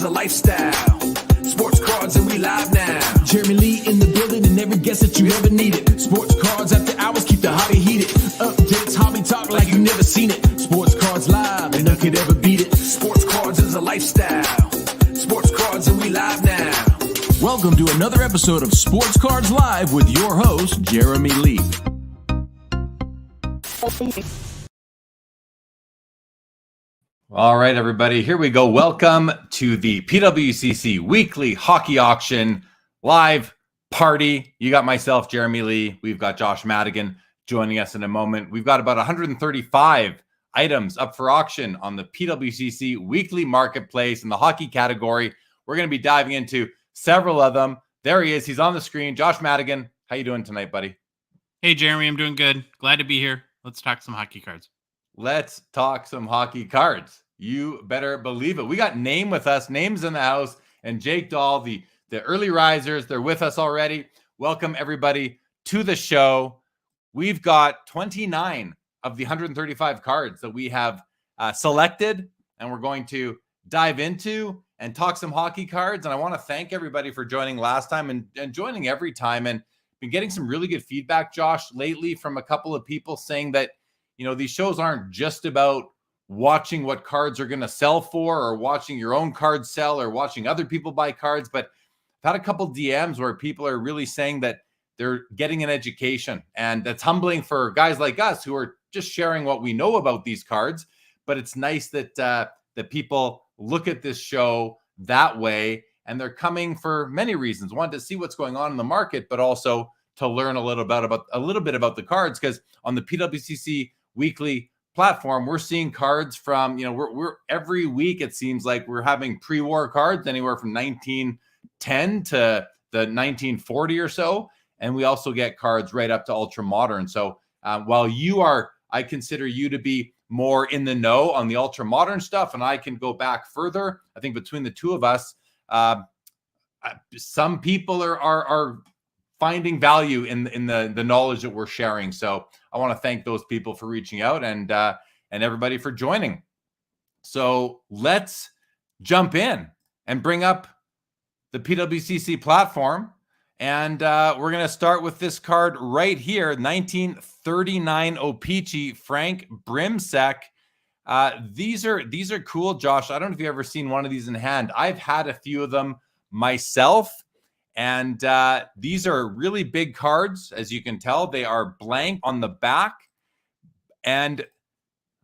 is a lifestyle. Sports cards and we live now. Jeremy Lee in the building and every guest that you ever needed. Sports cards after hours keep the hobby heated. Updates, hobby talk like you never seen it. Sports cards live and none could ever beat it. Sports cards is a lifestyle. Sports cards and we live now. Welcome to another episode of Sports Cards Live with your host, Jeremy Lee. All right, everybody, here we go. Welcome to the PWCC Weekly Hockey Auction Live Party. You got myself, Jeremy Lee. We've got Josh Madigan joining us in a moment. We've got about 135 items up for auction on the PWCC Weekly Marketplace in the hockey category. We're going to be diving into several of them. There he is. He's on the screen. Josh Madigan, how you doing tonight, buddy? Hey, Jeremy, I'm doing good. Glad to be here. Let's talk some hockey cards. Let's talk some hockey cards. You better believe it. We got Name with us. Name's in the house. And Jake Dahl, the early risers, they're with us already. Welcome, everybody, to the show. We've got 29 of the 135 cards that we have selected, and we're going to dive into and talk some hockey cards. And I want to thank everybody for joining last time and joining every time. And been getting some really good feedback, Josh, lately from a couple of people saying that, you know, these shows aren't just about watching what cards are going to sell for or watching your own cards sell or watching other people buy cards. But I've had a couple DMs where people are really saying that they're getting an education, and that's humbling for guys like us who are just sharing what we know about these cards. But it's nice that that people look at this show that way, and they're coming for many reasons. One, to see what's going on in the market, but also to learn a little bit about the cards, because on the PWCC Weekly platform, we're seeing cards from, you know, we're every week it seems like we're having pre-war cards anywhere from 1910 to the 1940 or so, and we also get cards right up to ultra modern. So while I consider you to be more in the know on the ultra modern stuff, and I can go back further. I think between the two of us, some people are finding value in the knowledge that we're sharing. So I want to thank those people for reaching out and everybody for joining. So let's jump in and bring up the PWCC platform. And we're going to start with this card right here, 1939 O-Pee-Chee Frank Brimsek. These are cool, Josh. I don't know if you've ever seen one of these in hand. I've had a few of them myself. And these are really big cards, as you can tell. They are blank on the back, and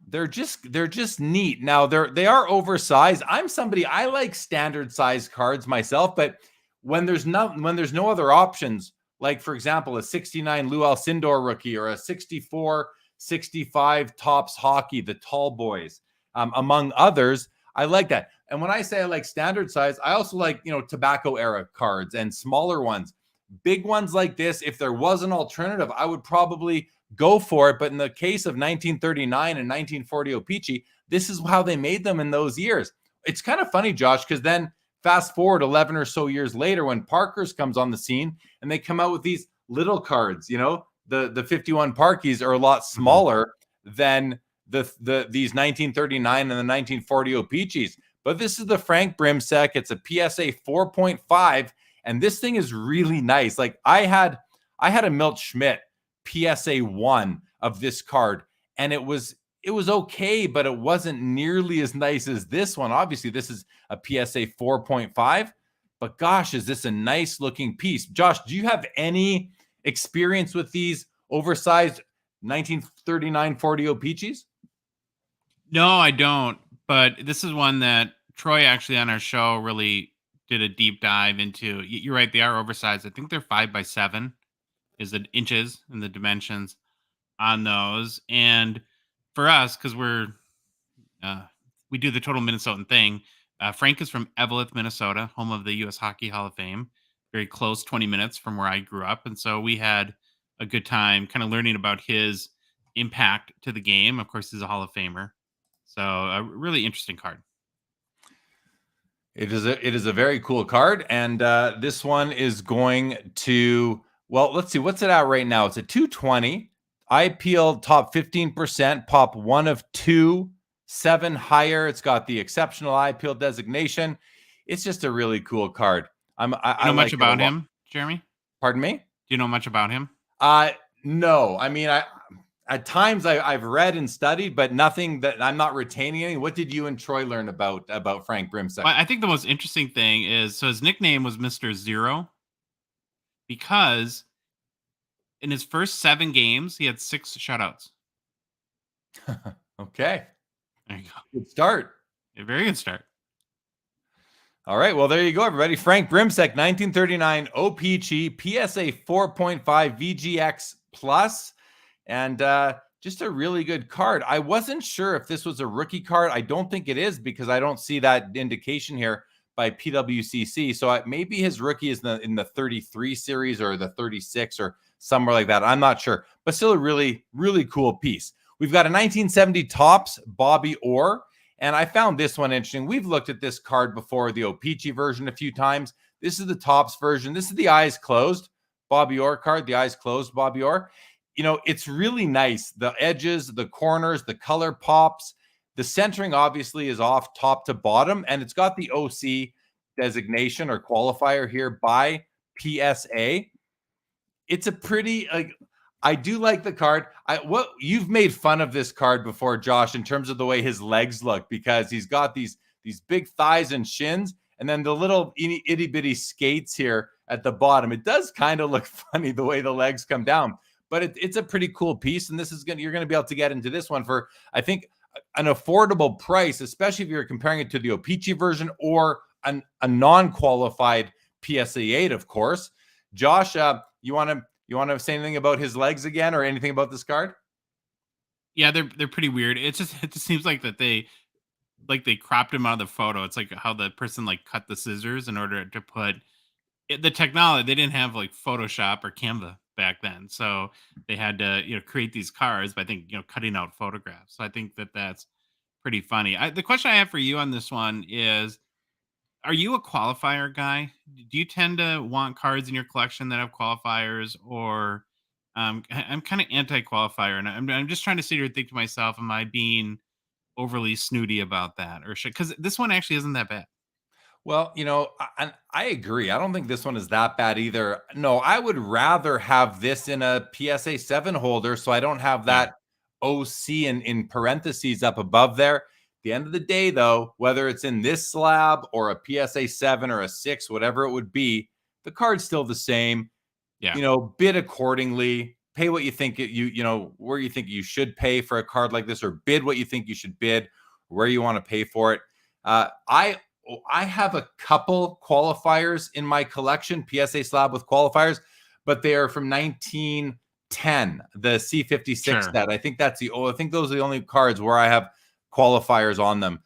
they're just neat. Now they are oversized. I like standard size cards myself, but when there's no other options, like for example a 69 Lou Alcindor rookie or a 64-65 Topps Hockey, the tall boys, among others, I like that. And when I say I like standard size, I also like, you know, tobacco era cards and smaller ones. Big ones like this, if there was an alternative, I would probably go for it. But in the case of 1939 and 1940 O-Pee-Chee, this is how they made them in those years. It's kind of funny, Josh, because then fast forward 11 or so years later when Parker's comes on the scene and they come out with these little cards. You know, the 51 Parkies are a lot smaller than these 1939 and the 1940 O-Pee-Chees. But this is the Frank Brimsek. It's a PSA 4.5, and this thing is really nice. Like I had a Milt Schmidt PSA 1 of this card, and it was okay, but it wasn't nearly as nice as this one. Obviously, this is a PSA 4.5, but gosh, is this a nice looking piece. Josh, do you have any experience with these oversized 1939-40 O-Pee-Chees? No, I don't. But this is one that Troy actually on our show really did a deep dive into. You're right, they are oversized. I think they're 5x7 is the inches and the dimensions on those. And for us, because we do the total Minnesotan thing, Frank is from Eveleth, Minnesota, home of the U.S. Hockey Hall of Fame. Very close, 20 minutes from where I grew up. And so we had a good time kind of learning about his impact to the game. Of course, he's a Hall of Famer. So a really interesting card. It is a very cool card. And this one is going to, well, let's see, what's it at right now? It's a 220. IPL top 15%, pop 1 of 2, 7 higher. It's got the exceptional IPL designation. it's just a really cool card. You know much about him, Jeremy? Pardon me? Do you know much about him? No. I mean, at times I've read and studied, but nothing that I'm not retaining anything. What did you and Troy learn about Frank Brimsek? Well, I think the most interesting thing is, so his nickname was Mr. Zero because in his first 7 games, he had 6 shutouts. Okay. There you go. Good start. A very good start. All right. Well, there you go, everybody. Frank Brimsek, 1939 O-Pee-Chee PSA 4.5 VGX Plus. And just a really good card. I wasn't sure if this was a rookie card. I don't think it is because I don't see that indication here by PWCC. So maybe his rookie is in the 33 series or the 36 or somewhere like that. I'm not sure, but still a really, really cool piece. We've got a 1970 Topps Bobby Orr, and I found this one interesting. We've looked at this card before, the O-Pee-Chee version, a few times. This is the Topps version. This is the eyes closed Bobby Orr card, the eyes closed Bobby Orr. You know, it's really nice. The edges, the corners, the color pops. The centering obviously is off top to bottom, and it's got the OC designation or qualifier here by PSA. It's a pretty, I do like the card. What you've made fun of this card before, Josh, in terms of the way his legs look, because he's got these big thighs and shins, and then the little itty bitty skates here at the bottom. It does kind of look funny the way the legs come down. But it's a pretty cool piece, and you're going to be able to get into this one for, I think, an affordable price, especially if you're comparing it to the O-Pee-Chee version or a non-qualified PSA 8, of course. Josh, you want to say anything about his legs again, or anything about this card? Yeah, they're pretty weird. It just seems like that they cropped him out of the photo. It's like how the person cut the scissors in order to put the technology. They didn't have Photoshop or Canva back then, so they had to create these cards by cutting out photographs. So I think that's pretty funny. The question I have for you on this one is, are you a qualifier guy? Do you tend to want cards in your collection that have qualifiers, or I'm kind of anti-qualifier, and I'm just trying to sit here and think to myself, am I being overly snooty about that, or because this one actually isn't that bad? Well, I agree. I don't think this one is that bad either. No, I would rather have this in a PSA 7 holder, so I don't have that OC in parentheses up above there. At the end of the day, though, whether it's in this slab or a PSA 7 or a 6, whatever it would be, the card's still the same. Yeah. Bid accordingly. Pay what you think where you think you should pay for a card like this, or bid what you think you should bid, where you want to pay for it. I have a couple qualifiers in my collection, PSA slab with qualifiers, but they are from 1910, the C56 set. I think I think those are the only cards where I have qualifiers on them.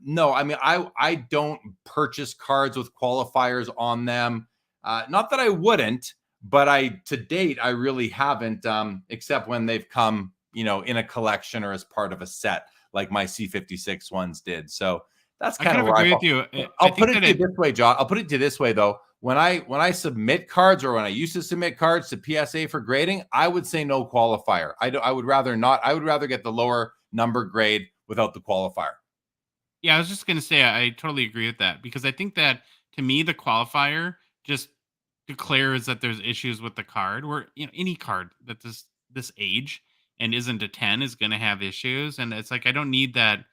No, I mean, I don't purchase cards with qualifiers on them. Not that I wouldn't, but to date, I really haven't, except when they've come, in a collection or as part of a set, like my C56 ones did. So that's kind of where I agree with you. I'll put it to you this way, John. I'll put it to you this way, though. When I submit cards, or when I used to submit cards to PSA for grading, I would say no qualifier. I would rather not. I would rather get the lower number grade without the qualifier. Yeah, I was just going to say, I totally agree with that, because I think that, to me, the qualifier just declares that there's issues with the card, where any card that this age and isn't a 10 is going to have issues. And it's I don't need that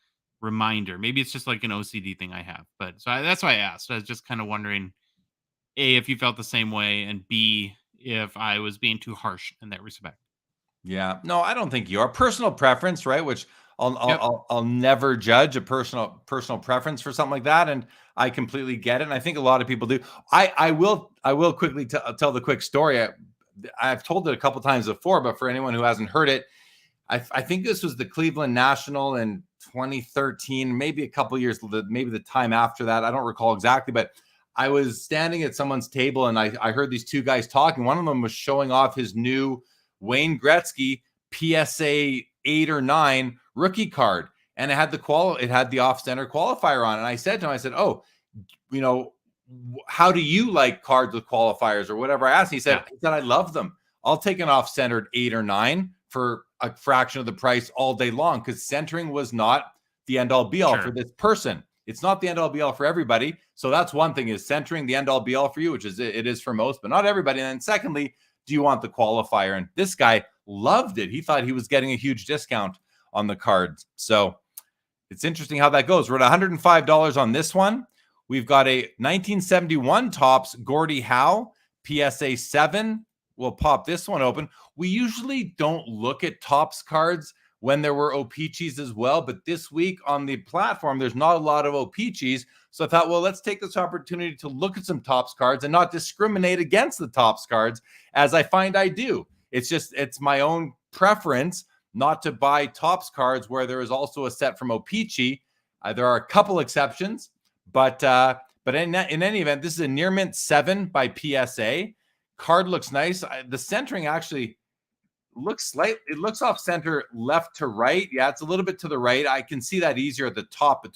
reminder. Maybe it's just an OCD thing I have, but that's why I asked. I was just kind of wondering, A, if you felt the same way, and B, if I was being too harsh in that respect. Yeah, no, I don't think you are. Personal preference, right? Which I'll never judge a personal preference for something like that, and I completely get it. And I think a lot of people do. I will quickly tell the quick story. I've told it a couple times before, but for anyone who hasn't heard it, I think this was the Cleveland National in 2013, maybe a couple years, maybe the time after that. I don't recall exactly, but I was standing at someone's table, and I heard these two guys talking. One of them was showing off his new Wayne Gretzky PSA 8 or 9 rookie card, and it had the off-center qualifier on it. And I said to him, "Oh, how do you like cards with qualifiers or whatever?" I asked. He said, "I love them. I'll take an off-centered 8 or 9 for a fraction of the price all day long," because centering was not the end-all be-all for this person. It's not the end all be all for everybody. So that's one thing, is centering the end all be all for you, which is it is for most, but not everybody. And then secondly, do you want the qualifier? And this guy loved it. He thought he was getting a huge discount on the cards. So it's interesting how that goes. We're at $105 on this one. We've got a 1971 Topps Gordie Howe PSA 7. We'll pop this one open. We usually don't look at Topps cards when there were O-Pee-Chees as well, but this week on the platform, there's not a lot of O-Pee-Chees. So I thought, well, let's take this opportunity to look at some Topps cards and not discriminate against the Topps cards, as I find I do. It's my own preference not to buy Topps cards where there is also a set from O-Pee-Chee. There are a couple exceptions, but in any event, this is a near mint 7 by PSA. Card looks nice. The centering actually looks it looks off center left to right. Yeah, it's a little bit to the right. I can see that easier at the top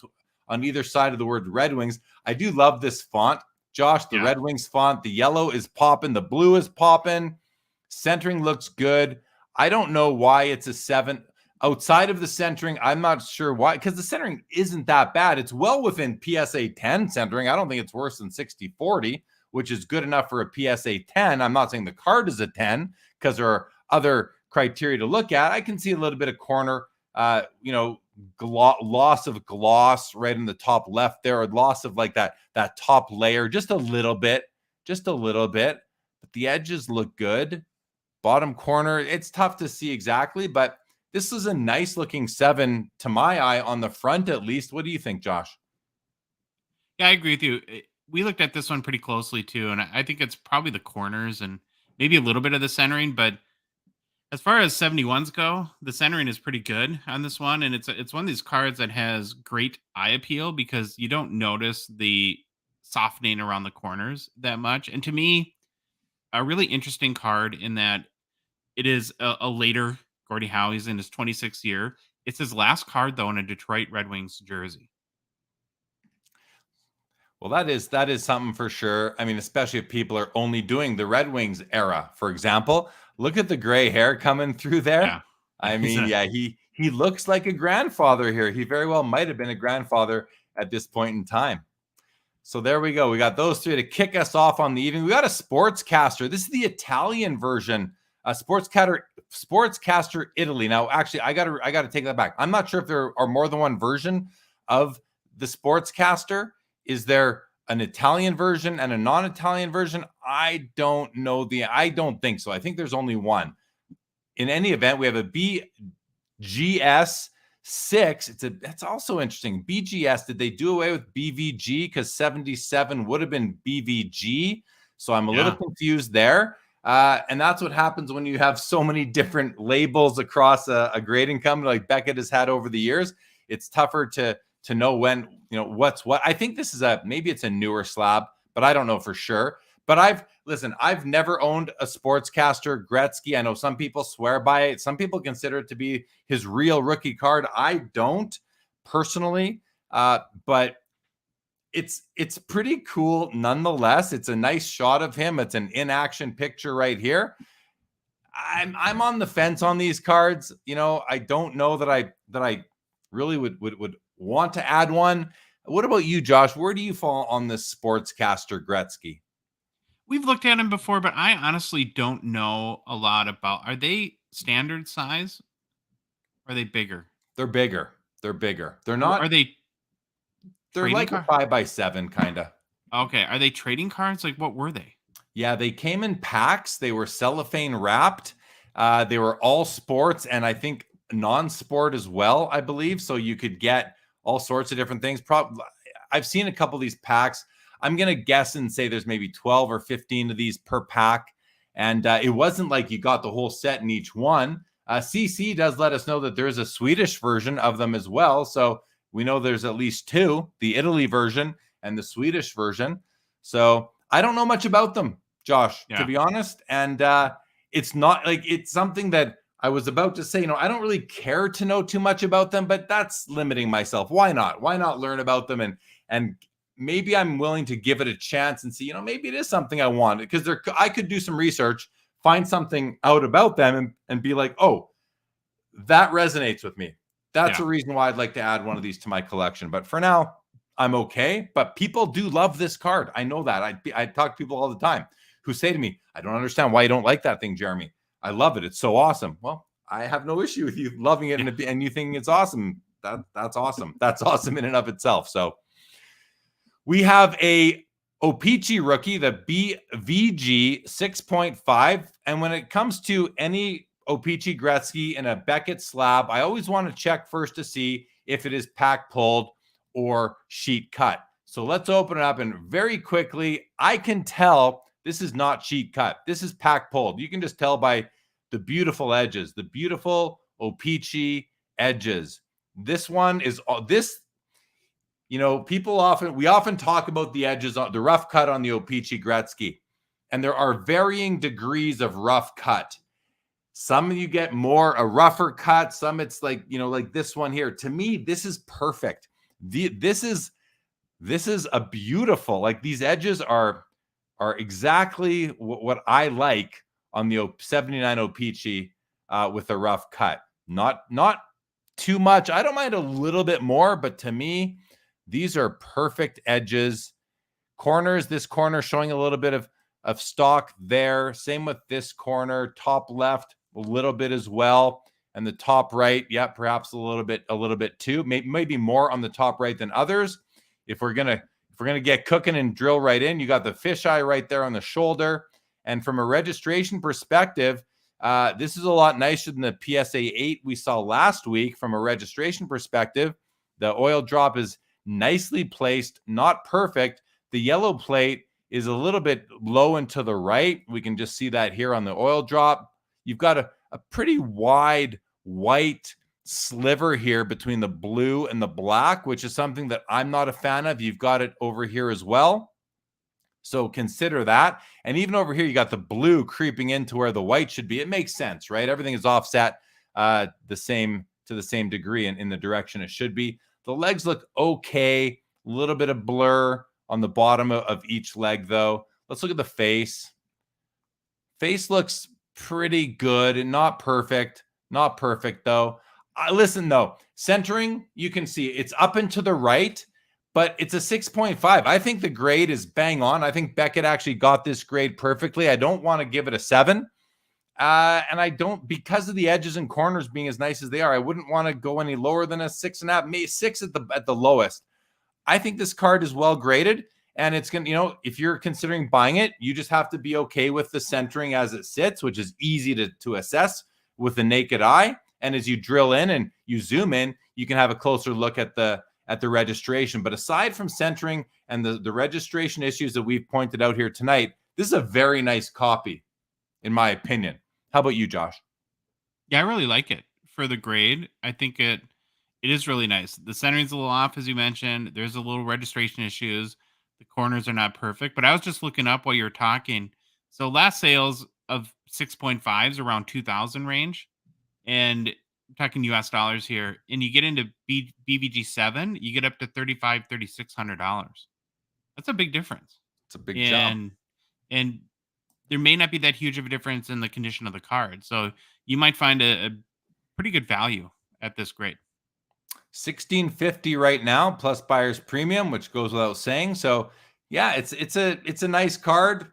on either side of the word Red Wings. I do love this font, Josh, the Red Wings font. The yellow is popping, the blue is popping. Centering looks good. I don't know why it's a 7. Outside of the centering, I'm not sure why, because the centering isn't that bad. It's well within PSA 10 centering. I don't think it's worse than 60-40, which is good enough for a PSA 10. I'm not saying the card is a 10, because there are other criteria to look at. I can see a little bit of corner, loss of gloss right in the top left there, or loss of like that top layer, just a little bit. But the edges look good. Bottom corner, it's tough to see exactly, but this is a nice looking 7 to my eye on the front, at least. What do you think, Josh? Yeah, I agree with you. We looked at this one pretty closely too, and I think it's probably the corners and maybe a little bit of the centering, but as far as 71s go, the centering is pretty good on this one, and it's one of these cards that has great eye appeal because you don't notice the softening around the corners that much. And to me, a really interesting card in that it is a later Gordie Howe. He's in his 26th year. It's his last card, though, in a Detroit Red Wings jersey. Well, that is something for sure. I mean, especially if people are only doing the Red Wings era, for example. Look at the gray hair coming through there. Yeah. I mean, he looks like a grandfather here. He very well might have been a grandfather at this point in time. So there we go. We got those three to kick us off on the evening. We got a Sportscaster. This is the Italian version. Sportscaster Italy. Now, actually, I gotta take that back. I'm not sure if there are more than one version of the Sportscaster. Is there an Italian version and a non-Italian version? I don't know. I don't think so. I think there's only one. In any event, we have a BGS 6. That's also interesting. BGS, did they do away with BVG because 77 would have been BVG? So I'm a little confused there. And that's what happens when you have so many different labels across a grading company like Beckett has had over the years. It's tougher to know when, what's what. I think this is maybe it's a newer slab, but I don't know for sure. But I've never owned a Sportscaster Gretzky. I know some people swear by it. Some people consider it to be his real rookie card. I don't personally, but it's pretty cool nonetheless. It's a nice shot of him. It's an in-action picture right here. I'm on the fence on these cards. I don't know that I really would want to add one. What about you, Josh? Where do you fall on this Sportscaster Gretzky? We've looked at them before, but I honestly don't know a lot about. Are they standard size? Or are they bigger? They're bigger. They're not. Are they? They're like a 5x7 kind of. Okay. Are they trading cards? Like, what were they? Yeah, they came in packs. They were cellophane wrapped. They were all sports and I think non-sport as well, I believe. So you could get all sorts of different things. I've seen a couple of these packs. I'm going to guess and say there's maybe 12 or 15 of these per pack. And it wasn't like you got the whole set in each one. CC does let us know that there's a Swedish version of them as well. So we know there's at least two, the Italy version and the Swedish version. So I don't know much about them, Josh, to be honest. And it's not like it's something that I was about to say, I don't really care to know too much about them, but that's limiting myself. Why not? Why not learn about them? And maybe I'm willing to give it a chance and see, maybe it is something I want, because I could do some research, find something out about them and be like, oh, that resonates with me. That's a reason why I'd like to add one of these to my collection. But for now, I'm okay, but people do love this card. I know that. I talk to people all the time who say to me, I don't understand why you don't like that thing, Jeremy. I love it. It's so awesome. Well, I have no issue with you loving it and you thinking it's awesome. That's awesome. That's awesome in and of itself. So we have a O-Pee-Chee rookie, the BVG 6.5. And when it comes to any O-Pee-Chee Gretzky in a Beckett slab, I always want to check first to see if it is pack pulled or sheet cut. So let's open it up, and very quickly, I can tell this is not sheet cut. This is pack pulled. You can just tell by the beautiful edges, the beautiful O-Pee-Chee edges. This one is this, we often talk about the edges on the rough cut on the O-Pee-Chee Gretzky, and there are varying degrees of rough cut. Some of you get more a rougher cut. Some it's like, like this one here. To me, this is perfect. This is a beautiful, like these edges are exactly what I like on the 79 O-Pee-Chee with a rough cut. Not too much. I don't mind a little bit more, but to me, these are perfect edges. Corners, this corner showing a little bit of stock there. Same with this corner, top left, a little bit as well. And the top right, yeah, perhaps a little bit too. Maybe more on the top right than others. If we're gonna get cooking and drill right in, you got the fisheye right there on the shoulder. And from a registration perspective, this is a lot nicer than the PSA 8 we saw last week. From a registration perspective, the oil drop is nicely placed, not perfect. The yellow plate is a little bit low and to the right. We can just see that here on the oil drop. You've got a pretty wide white sliver here between the blue and the black, which is something that I'm not a fan of. You've got it over here as well. So consider that. And even over here, you got the blue creeping into where the white should be. It makes sense, right? Everything is offset to the same degree in the direction it should be. The legs look okay. A little bit of blur on the bottom of each leg, though. Let's look at the face. Face looks pretty good and not perfect. Not perfect, though. Listen, though, centering, you can see it's up and to the right, but it's a 6.5. I think the grade is bang on. I think Beckett actually got this grade perfectly. I don't want to give it a 7. And I don't, because of the edges and corners being as nice as they are, I wouldn't want to go any lower than a 6.5, maybe 6 at the lowest. I think this card is well graded, and it's going to, if you're considering buying it, you just have to be okay with the centering as it sits, which is easy to assess with the naked eye. And as you drill in and you zoom in, you can have a closer look at the registration. But aside from centering and the registration issues that we've pointed out here tonight, this is a very nice copy, in my opinion. How about you, Josh? Yeah, I really like it for the grade. I think it is really nice. The centering's a little off, as you mentioned. There's a little registration issues. The corners are not perfect. But I was just looking up while you were talking. So last sales of 6.5s around 2,000 range. And I'm talking US dollars here. And you get into BVG 7, you get up to $3,500, $3,600. That's a big difference. It's a big jump. And there may not be that huge of a difference in the condition of the card. So you might find a pretty good value at this grade. $1,650 right now, plus buyer's premium, which goes without saying. So yeah, it's a nice card,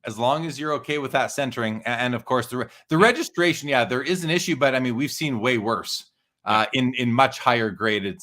as long as you're okay with that centering. And of course the registration, yeah, there is an issue, but I mean, we've seen way worse in much higher grade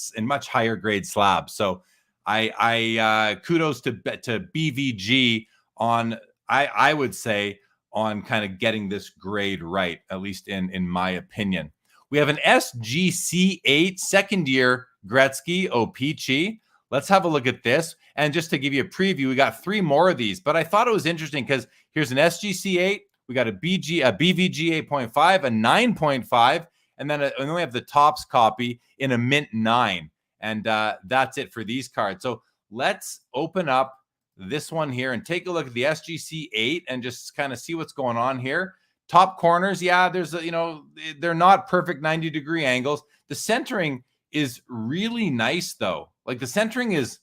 slabs. So I kudos to BVG on, I would say, on kind of getting this grade right, at least in my opinion. We have an SGC8 second year Gretzky O-Pee-Chee. Let's have a look at this. And just to give you a preview, we got 3 more of these, but I thought it was interesting because here's an SGC8, we got a BVG 8.5, a 9.5, and then we have the Topps copy in a mint 9. And that's it for these cards. So let's open up this one here and take a look at the SGC8 and just kind of see what's going on here. Top corners, yeah, there's they're not perfect 90-degree angles. The centering is really nice, though. Like, the centering is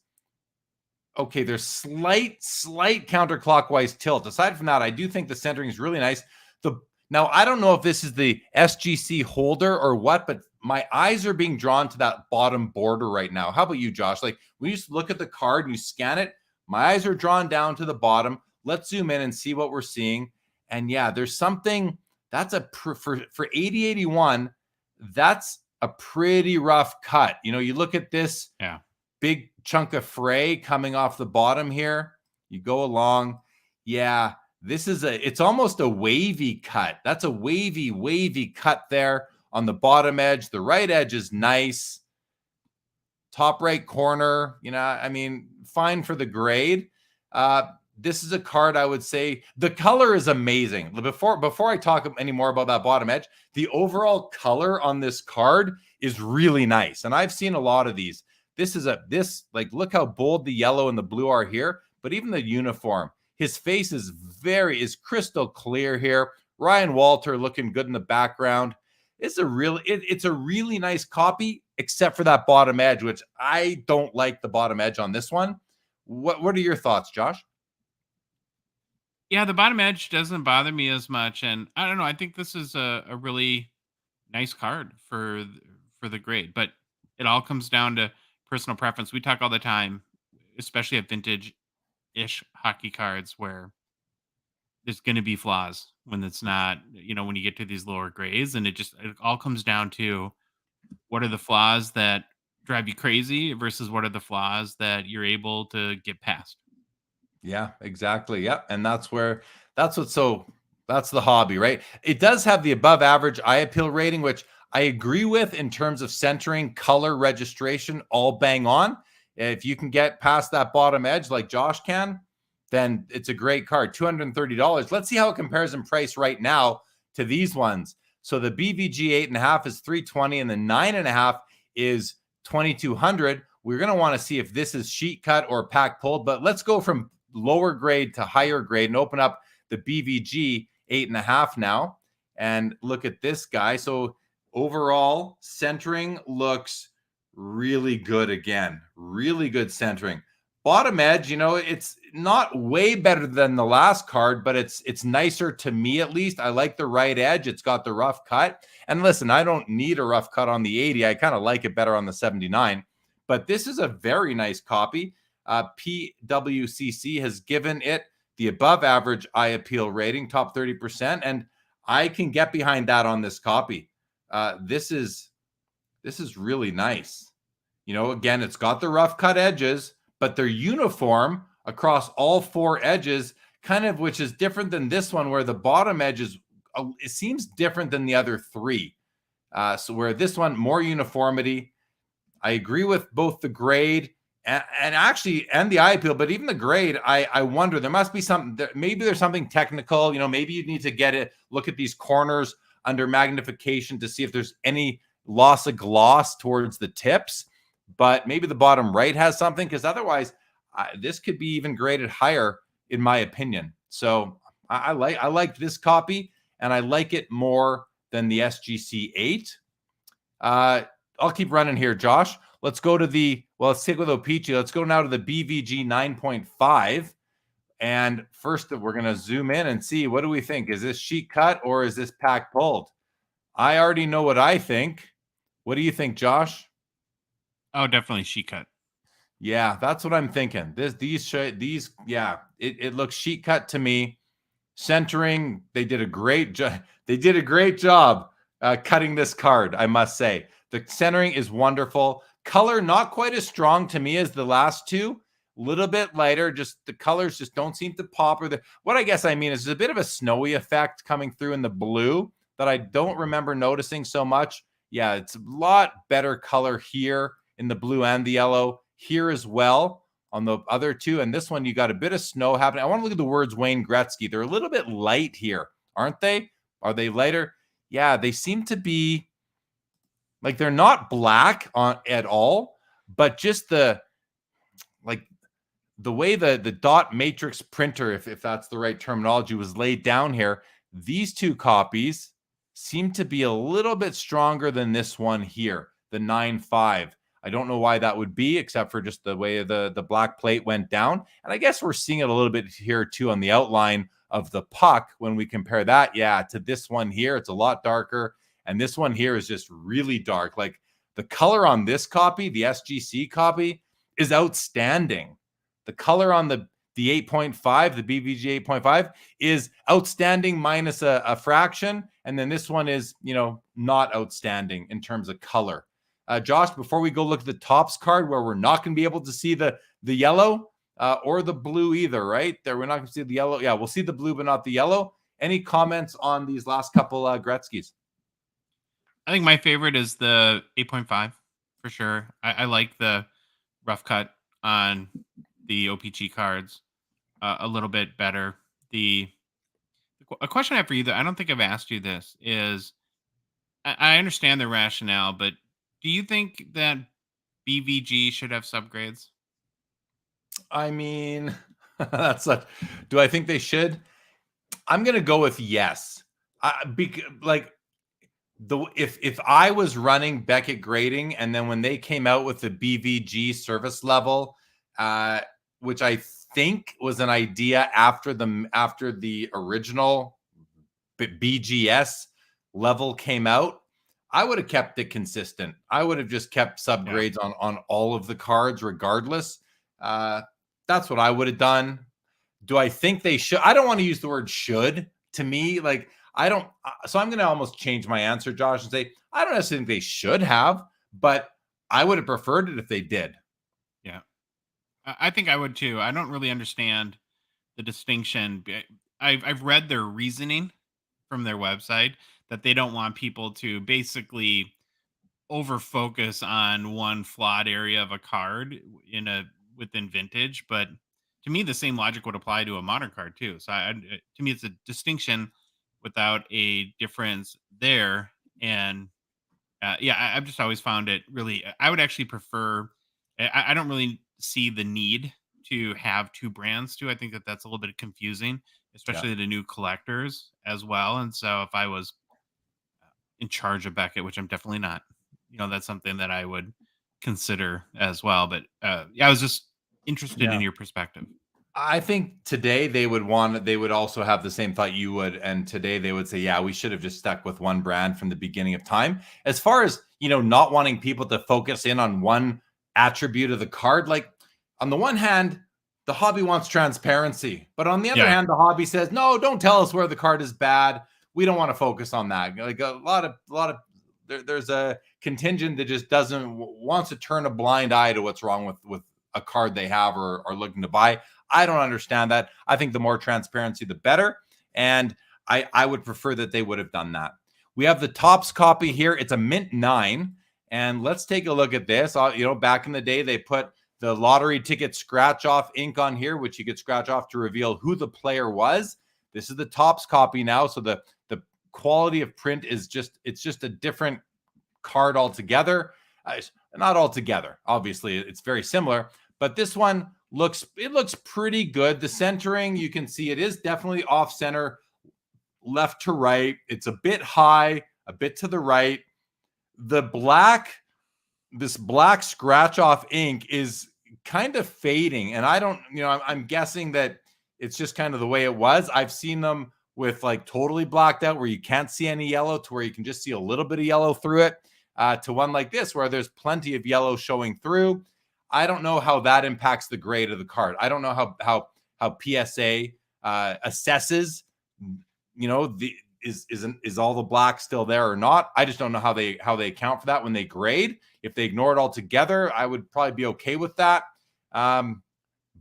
okay. There's slight counterclockwise tilt. Aside from that, I do think the centering is really nice. Now, I don't know if this is the SGC holder or what, but my eyes are being drawn to that bottom border right now. How about you, Josh? Like, when you just look at the card and you scan it, my eyes are drawn down to the bottom. Let's zoom in and see what we're seeing. And yeah, there's something that's for 8081, that's a pretty rough cut. You know, you look at this big chunk of fray coming off the bottom here. You go along. Yeah, it's almost a wavy cut. That's a wavy cut there on the bottom edge. The right edge is nice. Top right corner, you know, I mean, fine for the grade. This is a card I would say the color is amazing. Before I talk any more about that bottom edge, the overall color on this card is really nice. And I've seen a lot of these. Like, look how bold the yellow and the blue are here, but even the uniform, his face is crystal clear here. Ryan Walter looking good in the background. It's a really nice copy, except for that bottom edge, which I don't like the bottom edge on this one. What are your thoughts, Josh? Yeah, the bottom edge doesn't bother me as much, and I don't know. I think this is a really nice card for the grade, but it all comes down to personal preference. We talk all the time, especially at vintage-ish hockey cards, where there's going to be flaws when it's not, you know, when you get to these lower grades, and it all comes down to what are the flaws that drive you crazy versus what are the flaws that you're able to get past. Yeah, exactly. Yep. And that's the hobby, right? It does have the above average eye appeal rating, which I agree with in terms of centering, color, registration, all bang on. If you can get past that bottom edge like Josh can, then it's a great card. $230. Let's see how it compares in price right now to these ones. So the BVG 8.5 is $320 and the 9.5 is $2,200. We're going to want to see if this is sheet cut or pack pulled, but let's go from lower grade to higher grade and open up the BVG 8.5 now and look at this guy. So overall centering looks really good again. Really good centering. Bottom edge, you know, it's not way better than the last card, but it's nicer to me at least. I like the right edge. It's got the rough cut. And listen, I don't need a rough cut on the 80. I kind of like it better on the 79. But this is a very nice copy. PWCC has given it the above average eye appeal rating, top 30%, and I can get behind that on this copy. This is really nice. You know, again, it's got the rough cut edges, but they're uniform across all four edges, kind of, which is different than this one where the bottom edge it seems different than the other three. So where this one, more uniformity. I agree with both the grade and the eye appeal, but even the grade, I wonder, there must be something, maybe there's something technical, you know, maybe you need to look at these corners under magnification to see if there's any loss of gloss towards the tips, but maybe the bottom right has something, because otherwise this could be even graded higher in my opinion. So I like this copy, and I like it more than the SGC 8. I'll keep running here, Josh. Let's go to let's stick with O-Pee-Chee. Let's go now to the BVG 9.5. And first, we're going to zoom in and see, what do we think? Is this sheet cut or is this pack pulled? I already know what I think. What do you think, Josh? Oh, definitely sheet cut. Yeah, that's what I'm thinking. It looks sheet cut to me. Centering, they did a great job. They did a great job cutting this card, I must say. The centering is wonderful. Color, not quite as strong to me as the last two. A little bit lighter. Just the colors just don't seem to pop. What I guess I mean is there's a bit of a snowy effect coming through in the blue that I don't remember noticing so much. Yeah, it's a lot better color here in the blue and the yellow. Here as well on the other two. And this one, you got a bit of snow happening. I want to look at the words Wayne Gretzky. They're a little bit light here, aren't they? Are they lighter? Yeah, they seem to be like they're not black at all, but just the way the dot matrix printer, if that's the right terminology, was laid down here. These two copies seem to be a little bit stronger than this one here, the 9.5. I don't know why that would be, except for just the way the black plate went down. And I guess we're seeing it a little bit here too on the outline of the puck. When we compare that, to this one here, it's a lot darker. And this one here is just really dark. Like the color on this copy, the SGC copy, is outstanding. The color on the 8.5, the BVG 8.5 is outstanding minus a fraction. And then this one is, not outstanding in terms of color. Josh, before we go look at the Topps card where we're not going to be able to see the yellow or the blue either, right? There, we're not going to see the yellow. Yeah, we'll see the blue, but not the yellow. Any comments on these last couple Gretzkys? I think my favorite is the 8.5 for sure. I like the rough cut on the O-Pee-Chee cards a little bit better. A question I have for you that I don't think I've asked you this is, I understand the rationale, but do you think that BVG should have subgrades? I mean, do I think they should? I'm going to go with yes. If I was running Beckett grading, and then when they came out with the BVG service level, which I think was an idea after the original BGS level came out, I would have kept it consistent. I would have just kept subgrades on all of the cards regardless. That's what I would have done. Do I think they should? I don't want to use the word should. To me, like, I don't. So I'm going to almost change my answer, Josh, and say I don't necessarily think they should have, but I would have preferred it if they did. Yeah, I think I would too. I don't really understand the distinction. I've read their reasoning from their website that they don't want people to basically over focus on one flawed area of a card within vintage, but to me the same logic would apply to a modern card too. So to me it's a distinction without a difference there. And I've just always found it really, I would actually prefer, I don't really see the need to have two brands too. I think that's a little bit confusing, especially the new collectors as well. And so if I was in charge of Beckett, which I'm definitely not, that's something that I would consider as well. But I was just interested in your perspective. I think today they would also have the same thought you would. And today they would say, we should have just stuck with one brand from the beginning of time. As far as, not wanting people to focus in on one attribute of the card, like on the one hand, the hobby wants transparency, but on the other hand, the hobby says, no, don't tell us where the card is bad. We don't want to focus on that. Like a lot of there's a contingent that just wants to turn a blind eye to what's wrong with a card they have or are looking to buy. I don't understand that. I think the more transparency, the better. And I would prefer that they would have done that. We have the Topps copy here. It's a mint 9. And let's take a look at this. Back in the day, they put the lottery ticket scratch off ink on here, which you could scratch off to reveal who the player was. This is the Topps copy now. So the quality of print is just a different card altogether. Not altogether. Obviously, it's very similar. But this one looks pretty good. The centering, you can see it is definitely off center, left to right. It's a bit high, a bit to the right. This black scratch off ink is kind of fading. And I'm guessing that it's just kind of the way it was. I've seen them with like totally blacked out where you can't see any yellow to where you can just see a little bit of yellow through it, to one like this where there's plenty of yellow showing through. I don't know how that impacts the grade of the card. I don't know how PSA assesses, is all the black still there or not? I just don't know how they account for that when they grade. If they ignore it altogether, I would probably be okay with that.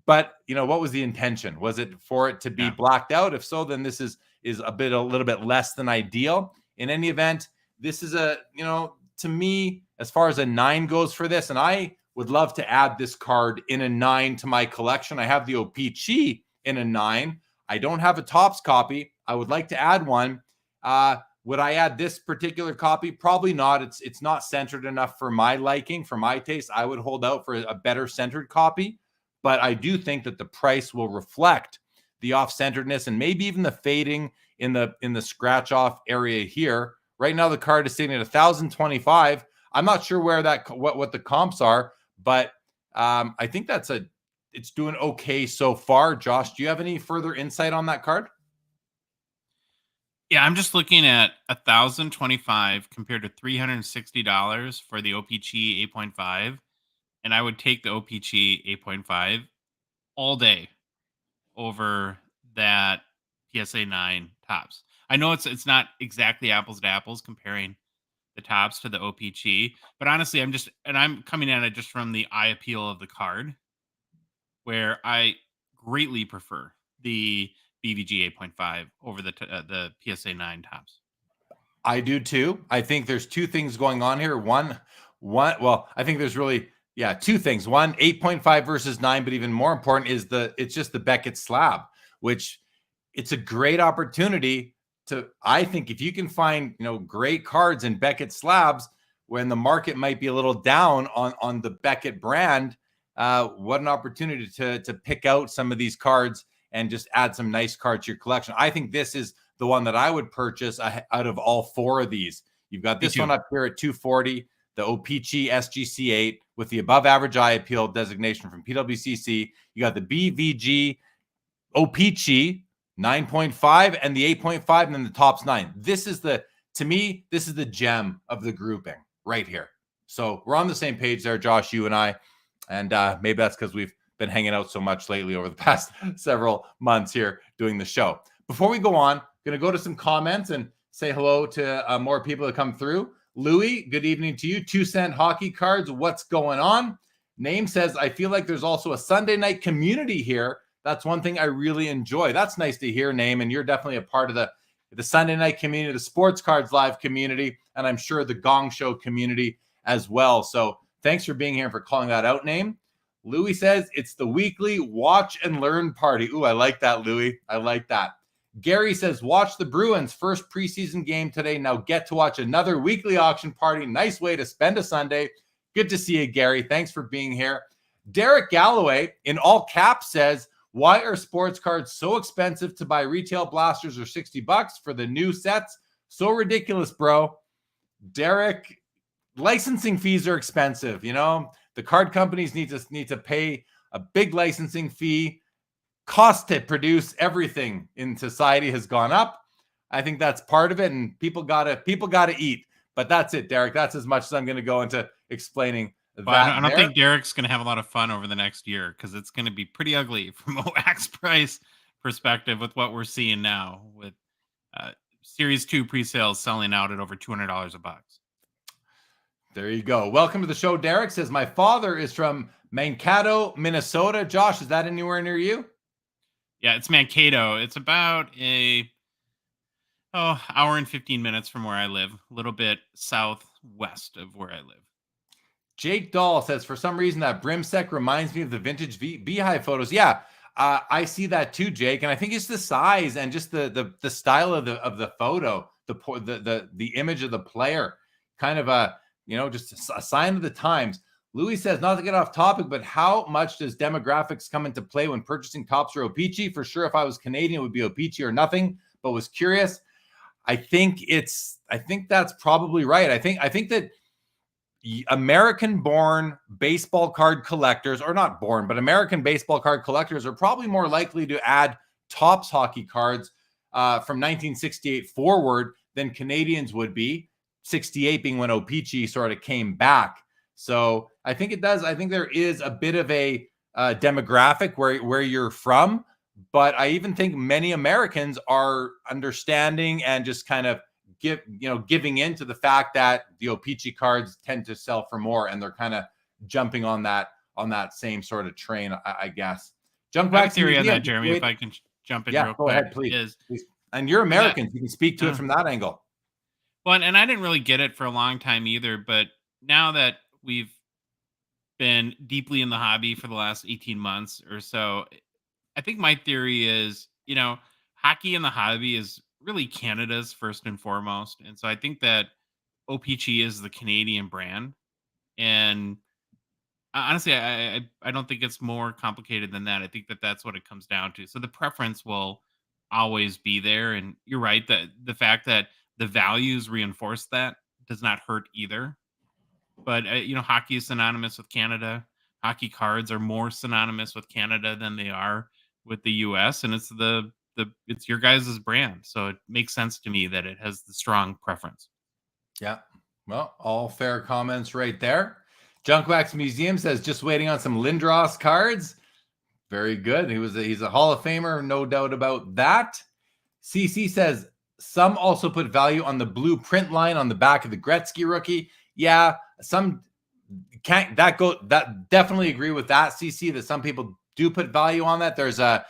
But what was the intention? Was it for it to be blacked out? If so, then this is a little bit less than ideal. In any event, this is to me, as far as a 9 goes for this, and I would love to add this card in a 9 to my collection. I have the O-Pee-Chee in a 9. I don't have a Topps copy. I would like to add one. Would I add this particular copy? Probably not. It's not centered enough for my liking, for my taste. I would hold out for a better centered copy. But I do think that the price will reflect the off-centeredness and maybe even the fading in the scratch-off area here. Right now, the card is sitting at $1,025. I'm not sure where what the comps are, but I think it's doing okay so far. Josh, do you have any further insight on that card? Yeah, I'm just looking at $1,025 compared to $360 for the O-Pee-Chee 8.5, and I would take the O-Pee-Chee 8.5 all day over that PSA 9 tops. I know it's not exactly apples to apples comparing the tops to the O-Pee-Chee, but honestly, I'm coming at it just from the eye appeal of the card, where I greatly prefer the BVG 8.5 over the PSA 9 tops. I do too. I think there's two things going on here. One, well, I think there's really, two things. One, 8.5 versus 9, but even more important is it's just the Beckett slab, which it's a great opportunity to, I think, if you can find, great cards in Beckett slabs when the market might be a little down on the Beckett brand, what an opportunity to pick out some of these cards and just add some nice cards to your collection. I think this is the one that I would purchase out of all four of these. You've got this one up here at $240, the O-Pee-Chee SGC8 with the above average eye appeal designation from PWCC. You got the BVG O-Pee-Chee 9.5 and the 8.5, and then the top's 9. To me, this is the gem of the grouping right here. So we're on the same page there, Josh, you and I. And maybe that's because we've been hanging out so much lately over the past several months here doing the show. Before we go on, going to go to some comments and say hello to more people that come through. Louis, good evening to you. 2 cent hockey cards. What's going on? Name says, I feel like there's also a Sunday night community here. That's one thing I really enjoy. That's nice to hear, Name. And you're definitely a part of the Sunday night community, the Sports Cards Live community, and I'm sure the Gong Show community as well. So thanks for being here and for calling that out, Name. Louis says, it's the weekly watch and learn party. Ooh, I like that, Louis. I like that. Gary says, watch the Bruins' first preseason game today. Now get to watch another weekly auction party. Nice way to spend a Sunday. Good to see you, Gary. Thanks for being here. Derek Galloway, in all caps, says, why are sports cards so expensive to buy? Retail blasters are $60 for the new sets. So ridiculous, bro. Derek, licensing fees are expensive. The card companies need to pay a big licensing fee. Cost to produce everything in society has gone up. I think that's part of it, and people gotta eat. But that's it, Derek. That's as much as I'm going to go into explaining that. I don't think Derek's going to have a lot of fun over the next year because it's going to be pretty ugly from a wax price perspective with what we're seeing now with Series 2 pre-sales selling out at over $200 a box. There you go. Welcome to the show, Derek. Says, my father is from Mankato, Minnesota. Josh, is that anywhere near you? Yeah, it's Mankato. It's about hour and 15 minutes from where I live. A little bit southwest of where I live. Jake Dahl says, for some reason, that Brimsek reminds me of the vintage Beehive photos. Yeah, I see that too, Jake. And I think it's the size and just the style of the photo, the image of the player, kind of just a sign of the times. Louis says, not to get off topic, but how much does demographics come into play when purchasing tops or O-Pee-Chee? For sure, if I was Canadian, it would be O-Pee-Chee or nothing, but was curious. I think that's probably right. I think that American-born baseball card collectors, or not born, but American baseball card collectors are probably more likely to add Topps hockey cards from 1968 forward than Canadians would be, 68 being when O-Pee-Chee sort of came back. So I think it does. I think there is a bit of a demographic where you're from, but I even think many Americans are understanding and just kind of giving in to the fact that the O-Pee-Chee cards tend to sell for more, and they're kind of jumping on that same sort of train, I guess. Jump back to theory on that, Jeremy. If I can jump in, real go quick, ahead, please. And you're Americans, you can speak to it from that angle. Well, and I didn't really get it for a long time either, but now that we've been deeply in the hobby for the last 18 months or so, I think my theory is, hockey in the hobby is really Canada's first and foremost. And so I think that O-Pee-Chee is the Canadian brand. And honestly, I don't think it's more complicated than that. I think that that's what it comes down to. So the preference will always be there. And you're right, that the fact that the values reinforce that does not hurt either. But, hockey is synonymous with Canada. Hockey cards are more synonymous with Canada than they are with the U.S. And it's the it's your guys' brand. So it makes sense to me that it has the strong preference. Yeah. Well, all fair comments right there. Junkwax Museum says just waiting on some Lindros cards. Very good. He's a Hall of Famer, no doubt about that. CC says some also put value on the blue print line on the back of the Gretzky rookie. Yeah, some can't that definitely agree with that, CC, that some people do put value on that. There's a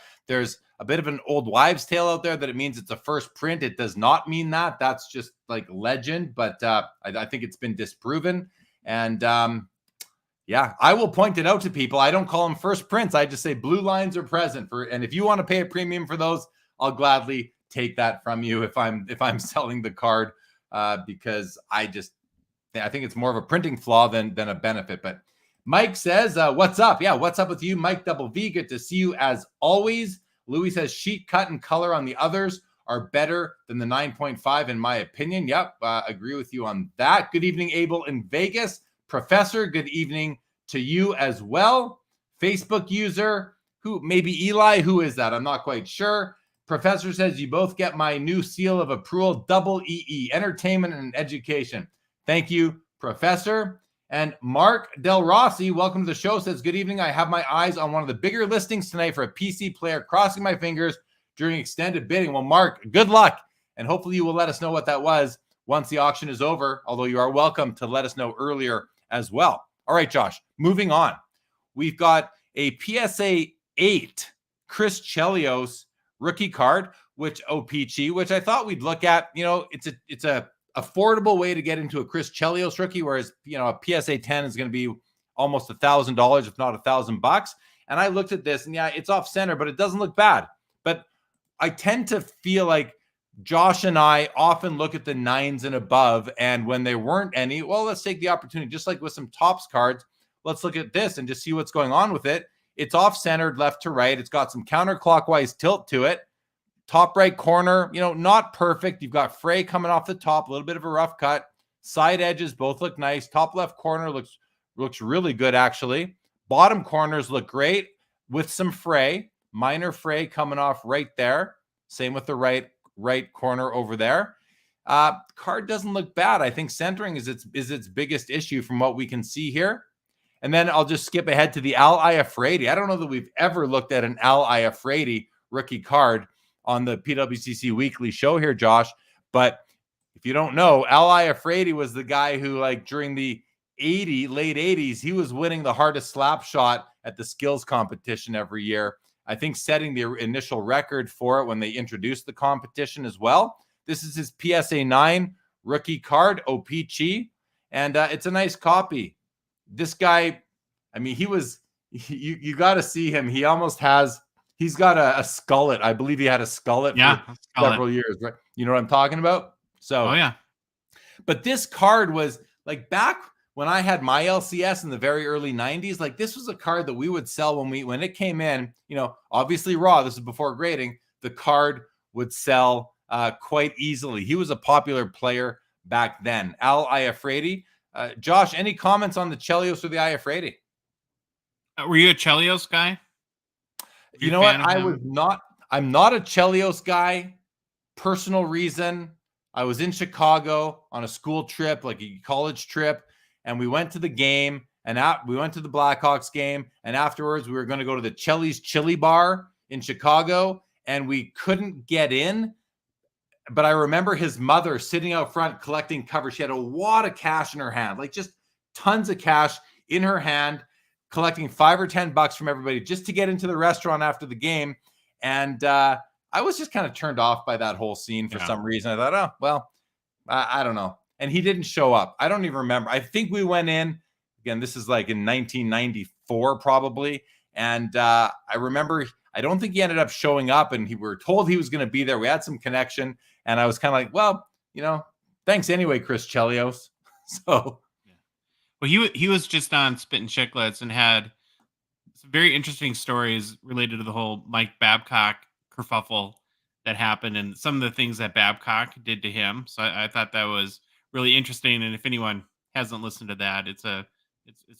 bit of an old wives' tale out there that it means it's a first print. It does not mean that. That's just like legend, but I think it's been disproven. And yeah, I will point it out to people. I don't call them first prints. I just say blue lines are present for, and if you want to pay a premium for those, I'll gladly take that from you if I'm selling the card, because I think it's more of a printing flaw than a benefit. But Mike says, what's up? Yeah, what's up with you, Mike Double V? Good to see you as always. Louis says sheet cut and color on the others are better than the 9.5 in my opinion. Yep, agree with you on that. Good evening, Abel in Vegas. Professor, good evening to you as well. Facebook user, who maybe Eli, who is that? I'm not quite sure. Professor says you both get my new seal of approval, double EE, entertainment and education. Thank you, Professor. And Mark Del Rossi, welcome to the show, says, good evening. I have my eyes on one of the bigger listings tonight for a PC player, crossing my fingers during extended bidding. Well, Mark, good luck. And hopefully you will let us know what that was once the auction is over, although you are welcome to let us know earlier as well. All right, Josh, moving on. We've got a PSA 8 Chris Chelios rookie card, which O-Pee-Chee, which I thought we'd look at. You know, it's a affordable way to get into a Chris Chelios rookie, whereas, you know, a PSA 10 is going to be almost $1,000, if not $1,000. And I looked at this, and yeah, it's off center, but it doesn't look bad. But I tend to feel like Josh and I often look at the 9s and above, and when there weren't any, well, let's take the opportunity, just like with some Topps cards, let's look at this and just see what's going on with it. It's off-centered left to right. It's got some counterclockwise tilt to it. Top right corner, you know, not perfect. You've got fray coming off the top, a little bit of a rough cut. Side edges both look nice. Top left corner looks really good, actually. Bottom corners look great with some fray. Minor fray coming off right there. Same with the right corner over there. Card doesn't look bad. I think centering is its biggest issue from what we can see here. And then I'll just skip ahead to the Al Iafrate. I don't know that we've ever looked at an Al Iafrate rookie card on the PWCC Weekly show here, Josh. But if you don't know, Al Iafrate was the guy who, like, during the late 80s, he was winning the hardest slap shot at the skills competition every year. I think setting the initial record for it when they introduced the competition as well. This is his PSA 9 rookie card, O-Pee-Chee, and it's a nice copy. This guy, I mean, you got to see him. He's got a skullet. I believe he had a skullet for several years, right? You know what I'm talking about? So, oh yeah. But this card was like back when I had my LCS in the very early 90s, like this was a card that we would sell when it came in, you know, obviously raw, this is before grading, the card would sell quite easily. He was a popular player back then. Al Iafrate. Josh, any comments on the Chelios or the Iafrate? Were you a Chelios guy? You know what? I'm not a Chelios guy. Personal reason. I was in Chicago on a school trip, like a college trip, and we went to the game, and we went to the Blackhawks game, and afterwards we were going to go to the Chelly's Chili Bar in Chicago, and we couldn't get in. But I remember his mother sitting out front collecting cover. She had a wad of cash in her hand, like just tons of cash in her hand, collecting $5 or $10 from everybody just to get into the restaurant after the game. And I was just kind of turned off by that whole scene for some reason. I thought, oh, well, I don't know. And he didn't show up. I don't even remember. I think we went in, again, this is like in 1994 probably. And I remember, I don't think he ended up showing up, and we were told he was going to be there. We had some connection, and I was kind of like, well, you know, thanks anyway, Chris Chelios. So, well, he was just on Spittin' Chicklets and had some very interesting stories related to the whole Mike Babcock kerfuffle that happened and some of the things that Babcock did to him. So I thought that was really interesting. And if anyone hasn't listened to that, it's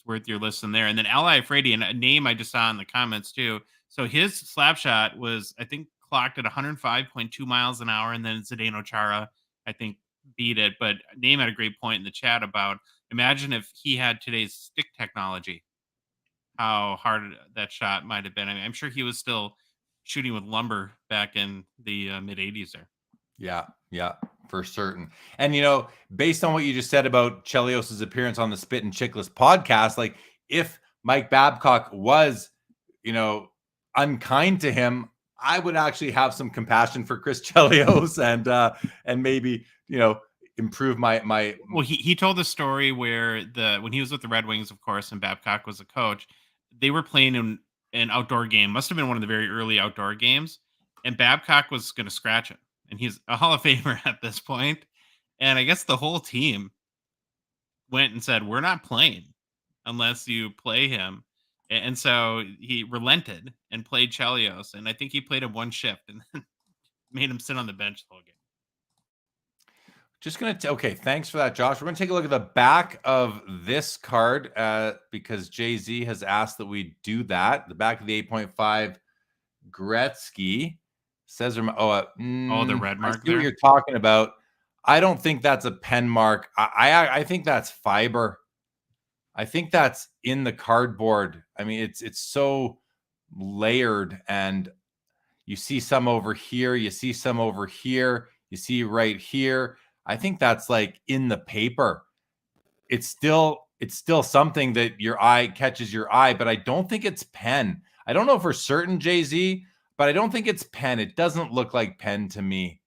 worth your listen there. And then Al Iafrate, and a name I just saw in the comments too. So his slap shot was, I think, clocked at 105.2 miles an hour, and then Zdeno Chara, I think, beat it. But Name had a great point in the chat about imagine if he had today's stick technology, how hard that shot might have been. I mean, I'm sure he was still shooting with lumber back in the mid 80s there. Yeah, for certain. And, based on what you just said about Chelios' appearance on the Spit and Chickless podcast, like if Mike Babcock was, unkind to him, I would actually have some compassion for Chris Chelios and maybe, improve my. Well, he told the story where when he was with the Red Wings, of course, and Babcock was a coach, they were playing in an outdoor game. Must have been one of the very early outdoor games, and Babcock was going to scratch him. And he's a Hall of Famer at this point. And I guess the whole team went and said, we're not playing unless you play him. And so he relented and played Chelios. And I think he played him one shift and then made him sit on the bench the whole game. Just going to, okay, thanks for that, Josh. We're going to take a look at the back of this card because Jay-Z has asked that we do that. The back of the 8.5 Gretzky. Says, the red mark. I see what you're talking about. I don't think that's a pen mark. I think that's fiber. I think that's in the cardboard. I mean, it's so layered, and you see some over here, you see some over here, you see right here. I think that's like in the paper. It's still something that your eye catches your eye, but I don't think it's pen. I don't know for certain, Jay-Z. But I don't think it's pen. It doesn't look like pen to me.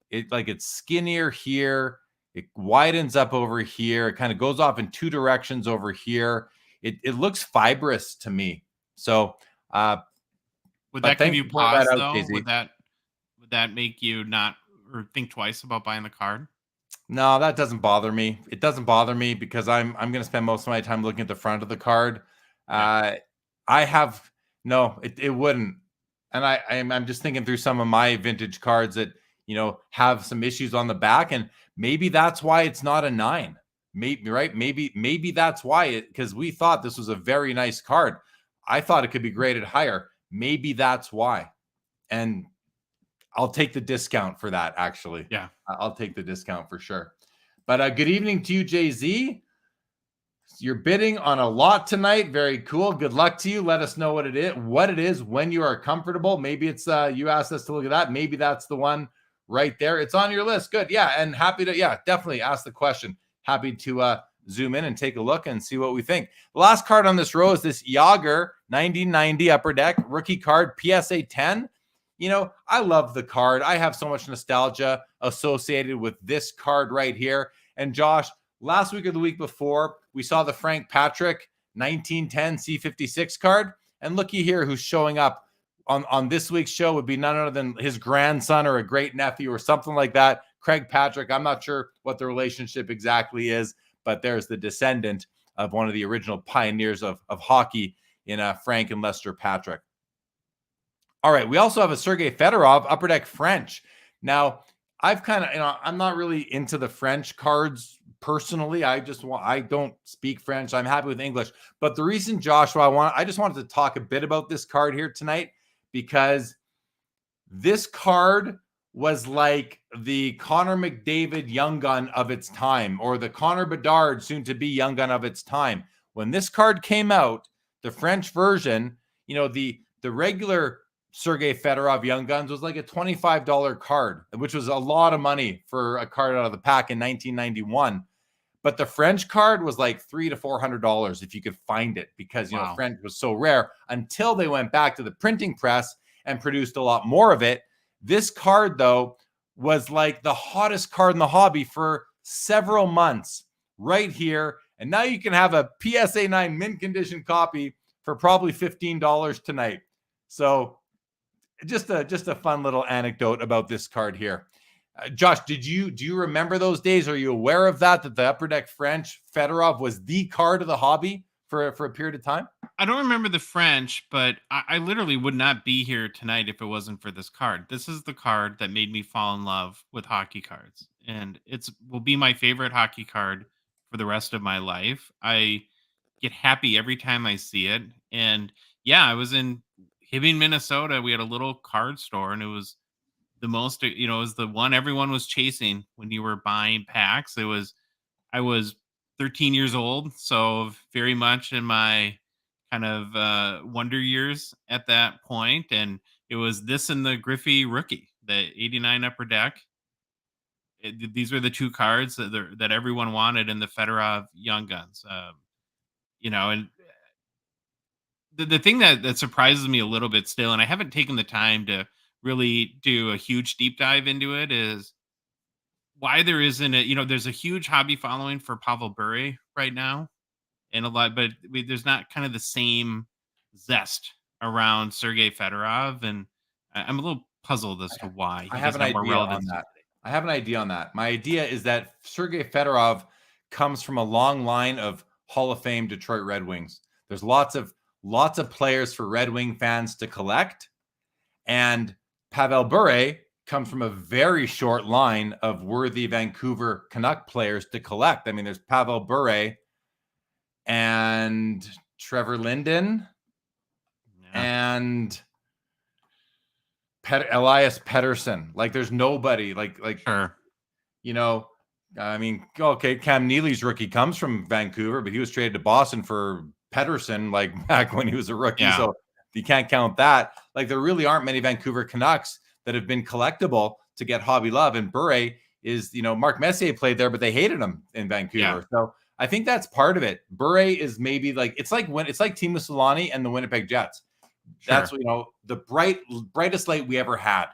It's skinnier here. It widens up over here. It kind of goes off in two directions over here. It looks fibrous to me. So would that give you pause though? Would that make you not or think twice about buying the card? No, that doesn't bother me. It doesn't bother me because I'm going to spend most of my time looking at the front of the card. It wouldn't. And I'm just thinking through some of my vintage cards that, have some issues on the back. And maybe that's why it's not a 9. Maybe, right? Maybe that's why because we thought this was a very nice card. I thought it could be graded higher. Maybe that's why. And I'll take the discount for that, actually. Yeah. I'll take the discount for sure. But good evening to you, Jay-Z. You're bidding on a lot tonight. Very cool. Good luck to you. Let us know what it is when you are comfortable. Maybe it's you asked us to look at that. Maybe that's the one right there. It's on your list. Good. Yeah. And happy to, definitely ask the question. Happy to zoom in and take a look and see what we think. The last card on this row is this Yager 1990 Upper Deck rookie card, PSA 10. I love the card. I have so much nostalgia associated with this card right here. And Josh, last week or the week before, we saw the Frank Patrick 1910 C56 card. And looky here who's showing up on this week's show would be none other than his grandson or a great nephew or something like that. Craig Patrick. I'm not sure what the relationship exactly is, but there's the descendant of one of the original pioneers of hockey in Frank and Lester Patrick. All right. We also have a Sergei Fedorov Upper Deck French. Now, I've kind of, I'm not really into the French cards personally. I don't speak French. I'm happy with English. But the reason, Joshua, I just wanted to talk a bit about this card here tonight because this card was like the Connor McDavid young gun of its time, or the Connor Bedard soon to be young gun of its time. When this card came out, the French version, the regular Sergei Fedorov Young Guns was like a $25 card, which was a lot of money for a card out of the pack in 1991. But the French card was like $300 to $400 if you could find it because, Wow. French was so rare until they went back to the printing press and produced a lot more of it. This card, though, was like the hottest card in the hobby for several months right here. And now you can have a PSA 9 mint condition copy for probably $15 tonight. So just a fun little anecdote about this card here. Josh, do you remember those days? Are you aware of that the Upper Deck French Fedorov was the card of the hobby for a period of time? I don't remember the French, but I literally would not be here tonight if it wasn't for this card. This is the card that made me fall in love with hockey cards, and will be my favorite hockey card for the rest of my life. I get happy every time I see it. And yeah, I was in Hibbing, Minnesota. We had a little card store, and it was the most, it was the one everyone was chasing when you were buying packs. I was 13 years old, so very much in my kind of wonder years at that point. And it was this and the Griffey rookie, the 89 Upper Deck. These were the two cards that everyone wanted in the Fedorov Young Guns. And the thing that surprises me a little bit still, and I haven't taken the time to really do a huge deep dive into it, is why there isn't there's a huge hobby following for Pavel Bure right now, and but there's not kind of the same zest around Sergei Fedorov, and I'm a little puzzled as to why I he have doesn't an have more idea on relevance. that. I have an idea on that. My idea is that Sergei Fedorov comes from a long line of Hall of Fame Detroit Red Wings. There's lots of players for Red Wing fans to collect, and Pavel Bure comes from a very short line of worthy Vancouver Canuck players to collect. I mean, there's Pavel Bure and Trevor Linden and Elias Pettersson. Like, there's nobody like Sure. I mean, okay, Cam Neely's rookie comes from Vancouver, but he was traded to Boston for Pettersson, like back when he was a rookie. Yeah. So you can't count that. Like, there really aren't many Vancouver Canucks that have been collectible to get hobby love. And Bure is, Mark Messier played there, but they hated him in Vancouver. Yeah. So I think that's part of it. Bure is maybe like, it's like Teemu Selanne and the Winnipeg Jets. Sure. That's, the brightest light we ever had.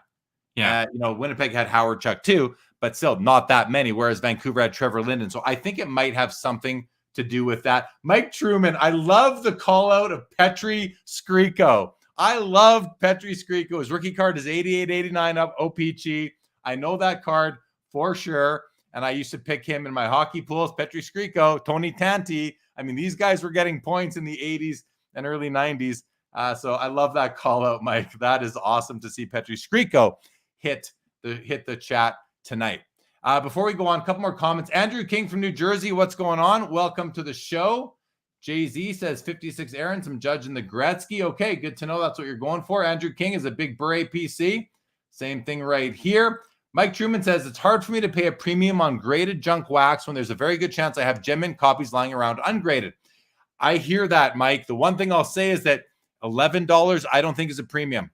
Yeah. Winnipeg had Howard Chuck too, but still not that many, whereas Vancouver had Trevor Linden. So I think it might have something to do with that. Mike Truman, I love the call out of Petri Skriko. I loved Petri Skriko. His rookie card is 88-89 up O-Pee-Chee. I know that card for sure. And I used to pick him in my hockey pools. Petri Skriko, Tony Tanti. I mean, these guys were getting points in the 80s and early 90s. So I love that call out, Mike. That is awesome to see Petri Skriko hit the chat tonight. Before we go on, a couple more comments. Andrew King from New Jersey, what's going on? Welcome to the show. Jay-Z says 56 errands. I'm judging the Gretzky. Okay, good to know that's what you're going for. Andrew King is a big Bure PC. Same thing right here. Mike Truman says it's hard for me to pay a premium on graded junk wax when there's a very good chance I have gem mint copies lying around ungraded. I hear that, Mike. The one thing I'll say is that $11 I don't think is a premium.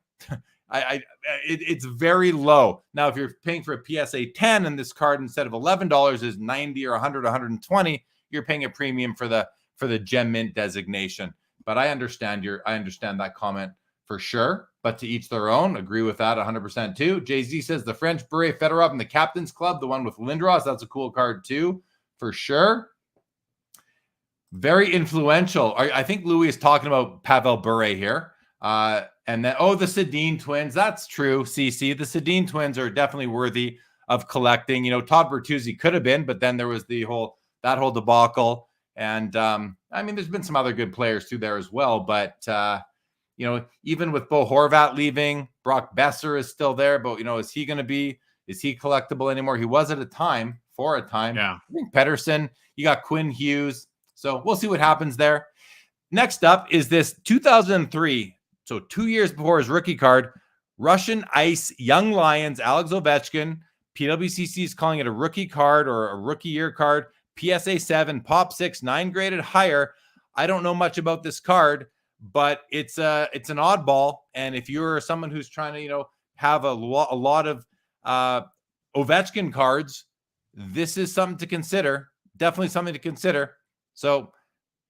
It's very low. Now, if you're paying for a PSA 10 and this card instead of $11 is 90 or 100, 120, you're paying a premium for the gem mint designation. But I understand that comment for sure. But to each their own. Agree with that 100% too. Jay-Z says the French Bure Fedorov in the Captain's Club, the one with Lindros, that's a cool card too, for sure. Very influential. I think Louis is talking about Pavel Bure here. And then, the Sedin twins. That's true, CC. The Sedin twins are definitely worthy of collecting. Todd Bertuzzi could have been, but then there was that whole debacle. And, there's been some other good players too there as well. But, even with Bo Horvat leaving, Brock Besser is still there. But, is he collectible anymore? He was for a time. Yeah. I think Pettersson, you got Quinn Hughes. So we'll see what happens there. Next up is this 2003. So 2 years before his rookie card, Russian Ice Young Lions, Alex Ovechkin. PWCC is calling it a rookie card or a rookie year card. PSA 7, Pop 6, 9 graded higher. I don't know much about this card, but it's an oddball. And if you're someone who's trying to, have a lot of Ovechkin cards, this is something to consider. Definitely something to consider. So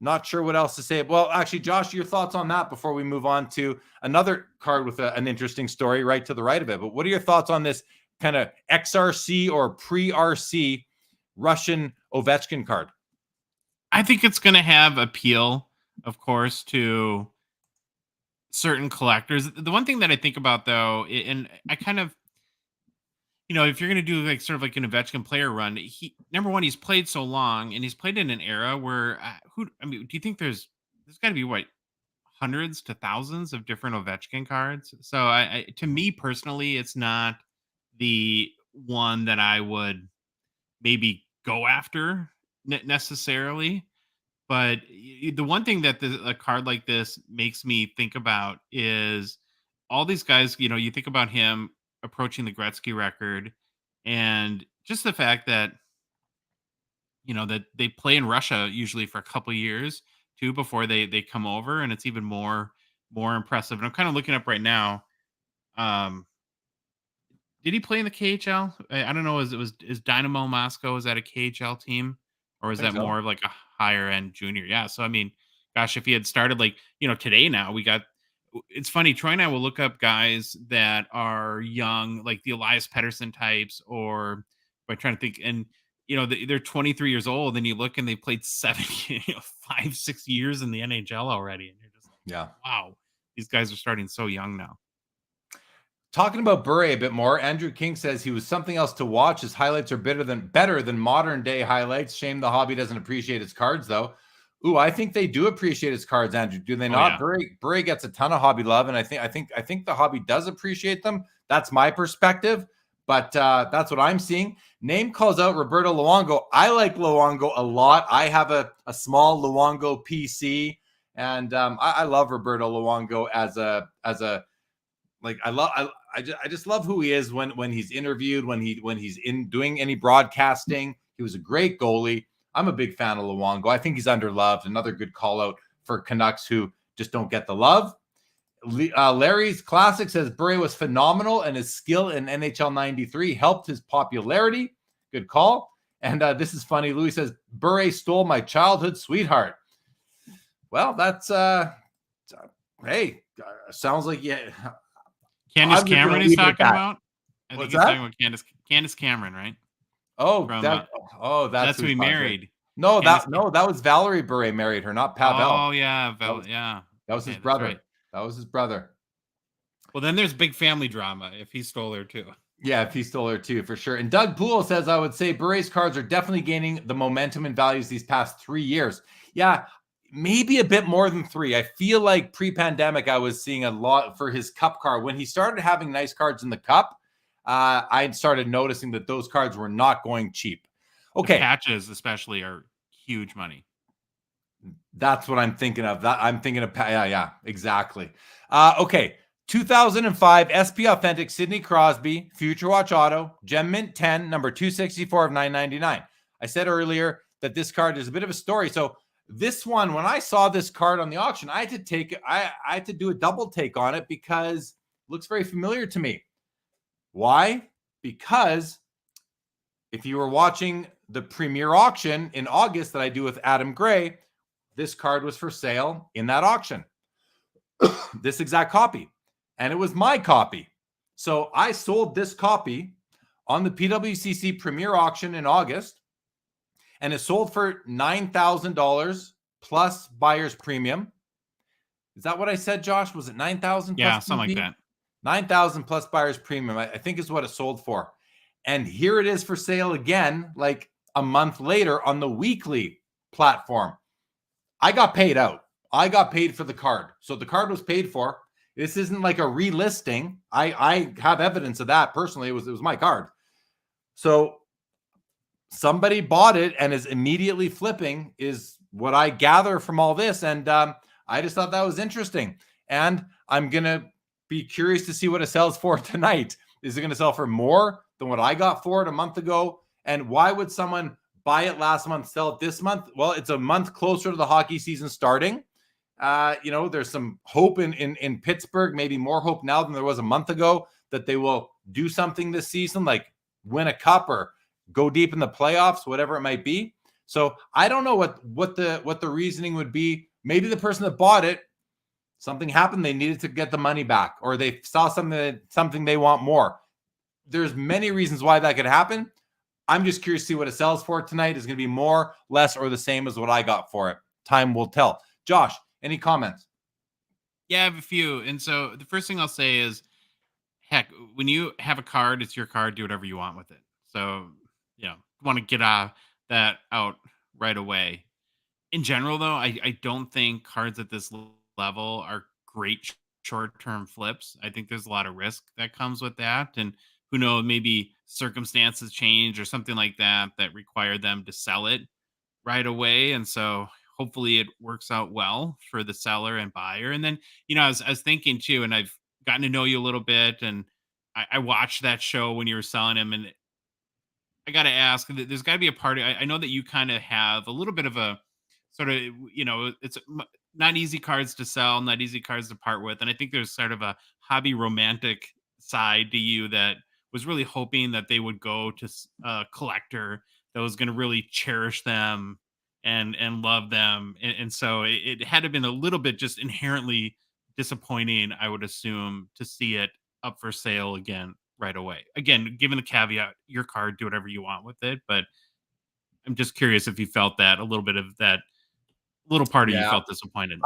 not sure what else to say. Well, actually, Josh, your thoughts on that before we move on to another card with an interesting story right to the right of it. But what are your thoughts on this kind of XRC or pre-RC Russian Ovechkin card? I think it's going to have appeal, of course, to certain collectors. The one thing that I think about, though, and I kind of, if you're going to do like sort of like an Ovechkin player run, number one, he's played so long and he's played in an era where do you think there's got to be hundreds to thousands of different Ovechkin cards? So to me personally, it's not the one that I would maybe go after necessarily. But the one thing that a card like this makes me think about is all these guys, you think about him approaching the Gretzky record, and just the fact that that they play in Russia usually for a couple years too before they come over, and it's even more impressive. And I'm kind of looking up right now. Um, did he play in the KHL? I don't know. Is Dynamo Moscow, is that a KHL team, or is think that so. more of like a higher end junior? Yeah. So I mean, gosh, if he had started like today, now we got. It's funny. Troy and I will look up guys that are young, like the Elias Pettersson types, or by trying to think, and they're 23 years old, and you look and they played 5-6 years in the NHL already, and you're just like, Yeah. wow, these guys are starting so young now. Talking about Bure a bit more, Andrew King says he was something else to watch. His highlights are better than modern day highlights. Shame the hobby doesn't appreciate his cards, though. Ooh, I think they do appreciate his cards, Andrew. Do they not? Yeah. Bure gets a ton of hobby love, and I think the hobby does appreciate them. That's my perspective, but that's what I'm seeing. Name calls out Roberto Luongo. I like Luongo a lot. I have a small Luongo PC, and I love Roberto Luongo as a like I just love who he is when he's interviewed, when he's in doing any broadcasting. He was a great goalie. I'm a big fan of Luongo. I think he's underloved. Another good call out for Canucks who just don't get the love. Larry's Classic says Bure was phenomenal, and his skill in NHL 93 helped his popularity. Good call. And this is funny. Louis says Bure stole my childhood sweetheart. Well, that's hey, sounds like Candace Cameron he's talking about. I What's think he's that? talking about Candace Cameron, right? Oh, From, that's who he married. No, that was Valerie Bure married her, not Pavel. Oh yeah, that was his that's brother. right. That was his brother. Well, then there's big family drama if he stole her too. Yeah, if he stole her too, for sure. And Doug Poole says, I would say Bure's cards are definitely gaining the momentum and values these past 3 years. Yeah, maybe a bit more than 3. I feel like pre-pandemic, I was seeing a lot for his cup card. When he started having nice cards in the cup, I started noticing that those cards were not going cheap. Okay. The patches especially are huge money. That's what I'm thinking of. Yeah, exactly. Okay. 2005 SP Authentic Sidney Crosby Future Watch Auto Gem Mint 10 number 264 of 999. I said earlier that this card is a bit of a story. So this one, when I saw this card on the auction, I had to do a double take on it because it looks very familiar to me. Why? Because if you were watching the premiere auction in August that I do with Adam Gray, this card was for sale in that auction. This exact copy. And it was my copy. So I sold this copy on the PWCC Premier Auction in August, and it sold for $9,000 plus buyer's premium. Is that what I said, Josh? Was it $9,000? Yeah, something like that. $9,000 plus buyer's premium, I think is what it sold for. And here it is for sale again, like a month later on the weekly platform. I got paid out. I got paid for the card. So the card was paid for. This isn't like a relisting. I have evidence of that personally. It was my card. So somebody bought it and is immediately flipping is what I gather from all this. And I just thought that was interesting. And I'm going to be curious to see what it sells for tonight. Is it going to sell for more than what I got for it a month ago? And why would someone buy it last month, sell it this month? Well, it's a month closer to the hockey season starting. There's some hope in Pittsburgh, maybe more hope now than there was a month ago that they will do something this season, like win a cup or go deep in the playoffs, whatever it might be. So I don't know what the reasoning would be. Maybe the person that bought it, something happened. They needed to get the money back, or they saw something they want more. There's many reasons why that could happen. I'm just curious to see what it sells for tonight. Is going to be more, less, or the same as what I got for it. Time will tell. Josh, any comments? Yeah, I have a few. And so the first thing I'll say is, heck, when you have a card, it's your card. Do whatever you want with it. So, want to get that out right away. In general, though, I don't think cards at this level are great short-term flips. I think there's a lot of risk that comes with that. And who knows, maybe circumstances change or something like that require them to sell it right away. And so hopefully it works out well for the seller and buyer. And then, I was thinking too, and I've gotten to know you a little bit, and I watched that show when you were selling him, and I got to ask, there's got to be a party. I know that you kind of have a little bit of a sort of, it's not easy cards to sell, not easy cards to part with. And I think there's sort of a hobby romantic side to you that was really hoping that they would go to a collector that was going to really cherish them and love them. And so it had to have been a little bit just inherently disappointing, I would assume, to see it up for sale again right away. Again, given the caveat, your card, do whatever you want with it. But I'm just curious if you felt that a little bit of that little part of you felt disappointed.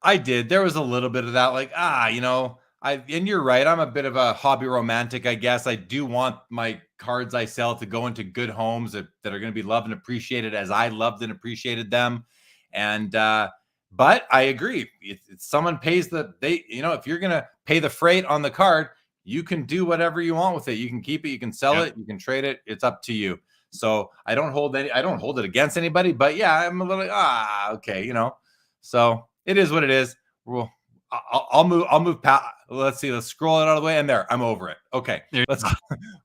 I did. There was a little bit of that, like, and you're right. I'm a bit of a hobby romantic, I guess. I do want my cards I sell to go into good homes that are going to be loved and appreciated as I loved and appreciated them. And, but I agree. If someone pays if you're going to pay the freight on the card, you can do whatever you want with it. You can keep it, you can sell it, you can trade it. It's up to you. So I don't hold it against anybody, but yeah, I'm a little okay, So it is what it is. I'll move past. Let's see. Let's scroll it out of the way, and there, I'm over it. Okay,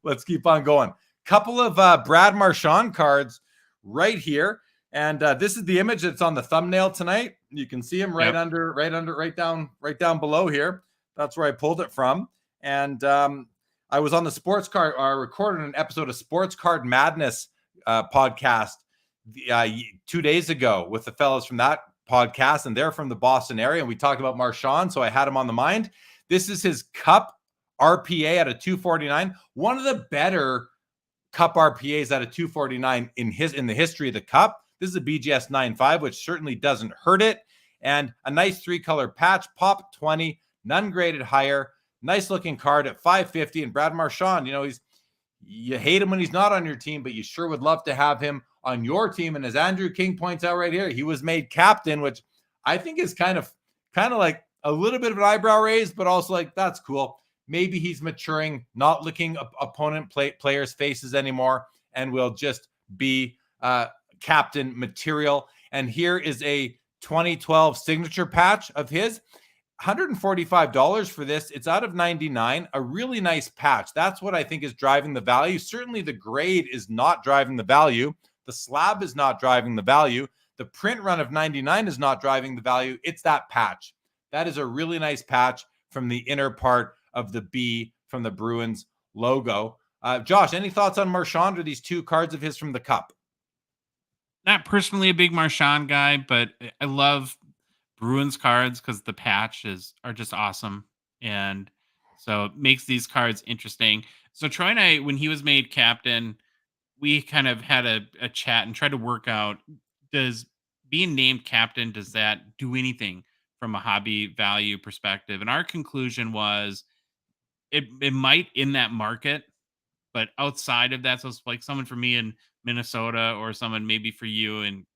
let's keep on going. Couple of Brad Marchand cards right here, and this is the image that's on the thumbnail tonight. You can see him right down below here. That's where I pulled it from, and I was on the Sports Card. I recorded an episode of Sports Card Madness podcast 2 days ago with the fellas from that podcast, and they're from the Boston area, and we talked about Marchand, so I had him on the mind. This is his Cup RPA at a 249. One of the better Cup RPAs at a 249 in the history of the Cup. This is a BGS 9.5, which certainly doesn't hurt it, and a nice 3-color patch, pop 20, none graded higher. Nice looking card at 550. And Brad Marchand, you hate him when he's not on your team, but you sure would love to have him on your team. And as Andrew King points out right here, he was made captain, which I think is kind of like a little bit of an eyebrow raise, but also like, that's cool. Maybe he's maturing, not looking opponent players' faces anymore, and will just be captain material. And here is a 2012 signature patch of his. $145 for this. It's out of 99. A really nice patch. That's what I think is driving the value. Certainly the grade is not driving the value. The slab is not driving the value. The print run of 99 is not driving the value. It's that patch. That is a really nice patch from the inner part of the B from the Bruins logo. Josh, any thoughts on Marchand or these two cards of his from the Cup? Not personally a big Marchand guy, but I love Bruins cards because the patches are just awesome, and so it makes these cards interesting. So Troy and I, when he was made captain, we kind of had a chat and tried to work out, does being named captain, does that do anything from a hobby value perspective? And our conclusion was it might in that market, but outside of that, so it's like someone for me in Minnesota or someone maybe for you in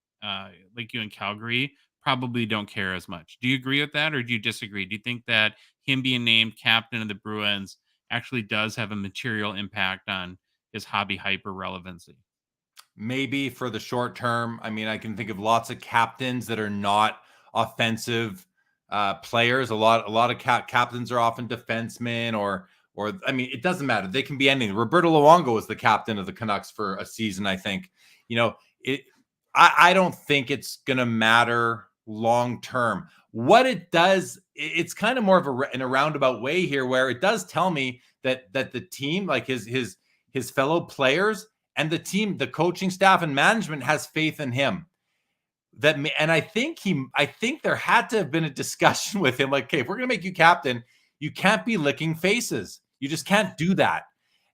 like you in Calgary, probably don't care as much. Do you agree with that, or do you disagree? Do you think that him being named captain of the Bruins actually does have a material impact on his hobby hyper relevancy? Maybe for the short term. I mean, I can think of lots of captains that are not offensive players. A lot of captains are often defensemen, or I mean, it doesn't matter. They can be anything. Roberto Luongo was the captain of the Canucks for a season, I think. I don't think it's going to matter long term. What it does, it's kind of more of in a roundabout way here, where it does tell me that the team, like his fellow players and the team, the coaching staff and management, has faith in him. And I think there had to have been a discussion with him, like, okay, if we're going to make you captain, you can't be licking faces. You just can't do that.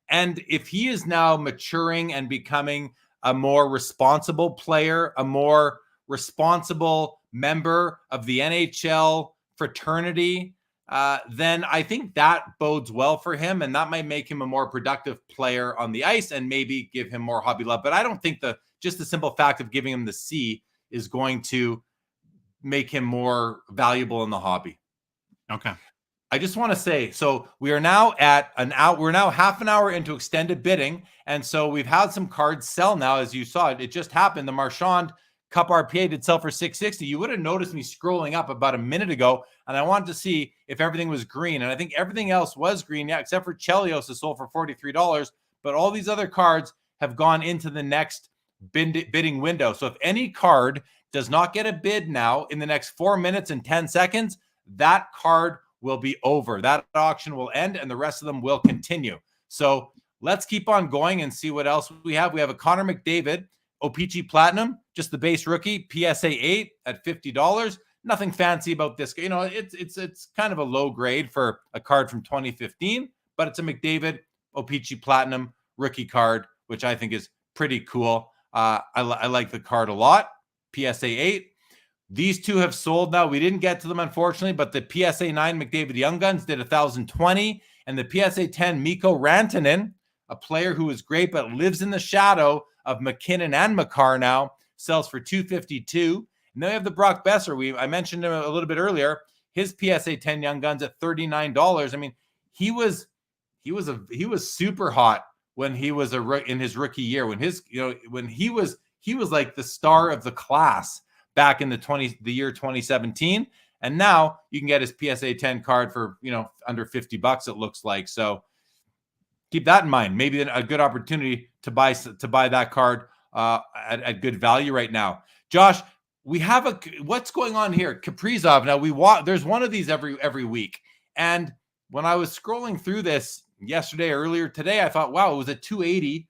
And if he is now maturing and becoming a more responsible player, a more responsible member of the NHL fraternity, then I think that bodes well for him, and that might make him a more productive player on the ice and maybe give him more hobby love. But I don't think just the simple fact of giving him the C is going to make him more valuable in the hobby. Okay. I just want to say, so we are now at an hour. We're now half an hour into extended bidding. And so we've had some cards sell now, as you saw. It just happened. The Marchand Cup RPA did sell for $660. You would have noticed me scrolling up about a minute ago, and I wanted to see if everything was green. And I think everything else was green, yeah, except for Chelios is sold for $43. But all these other cards have gone into the next bidding window. So if any card does not get a bid now in the next 4 minutes and 10 seconds, that card will be over. That auction will end, and the rest of them will continue. So let's keep on going and see what else we have. We have a Connor McDavid, O-Pee-Chee Platinum, just the base rookie, PSA 8 at $50. Nothing fancy about this. You know, it's kind of a low grade for a card from 2015, but it's a McDavid O-Pee-Chee Platinum rookie card, which I think is pretty cool. I like the card a lot. PSA 8. These two have sold now. We didn't get to them, unfortunately, but the PSA 9 McDavid Young Guns did $1,020, and the PSA 10 Mikko Rantanen, a player who is great but lives in the shadow of McKinnon and Makar now, sells for $252. And then we have the Brock Besser. I mentioned him a little bit earlier. His PSA 10 Young Guns at $39. I mean, he was super hot when he was in his rookie year. When he was like the star of the class back in the year 2017. And now you can get his PSA 10 card for, under $50, it looks like. So keep that in mind. Maybe a good opportunity to buy that card at good value right now. Josh, we have what's going on here? Kaprizov. Now there's one of these every week. And when I was scrolling through this earlier today, I thought, wow, it was at $280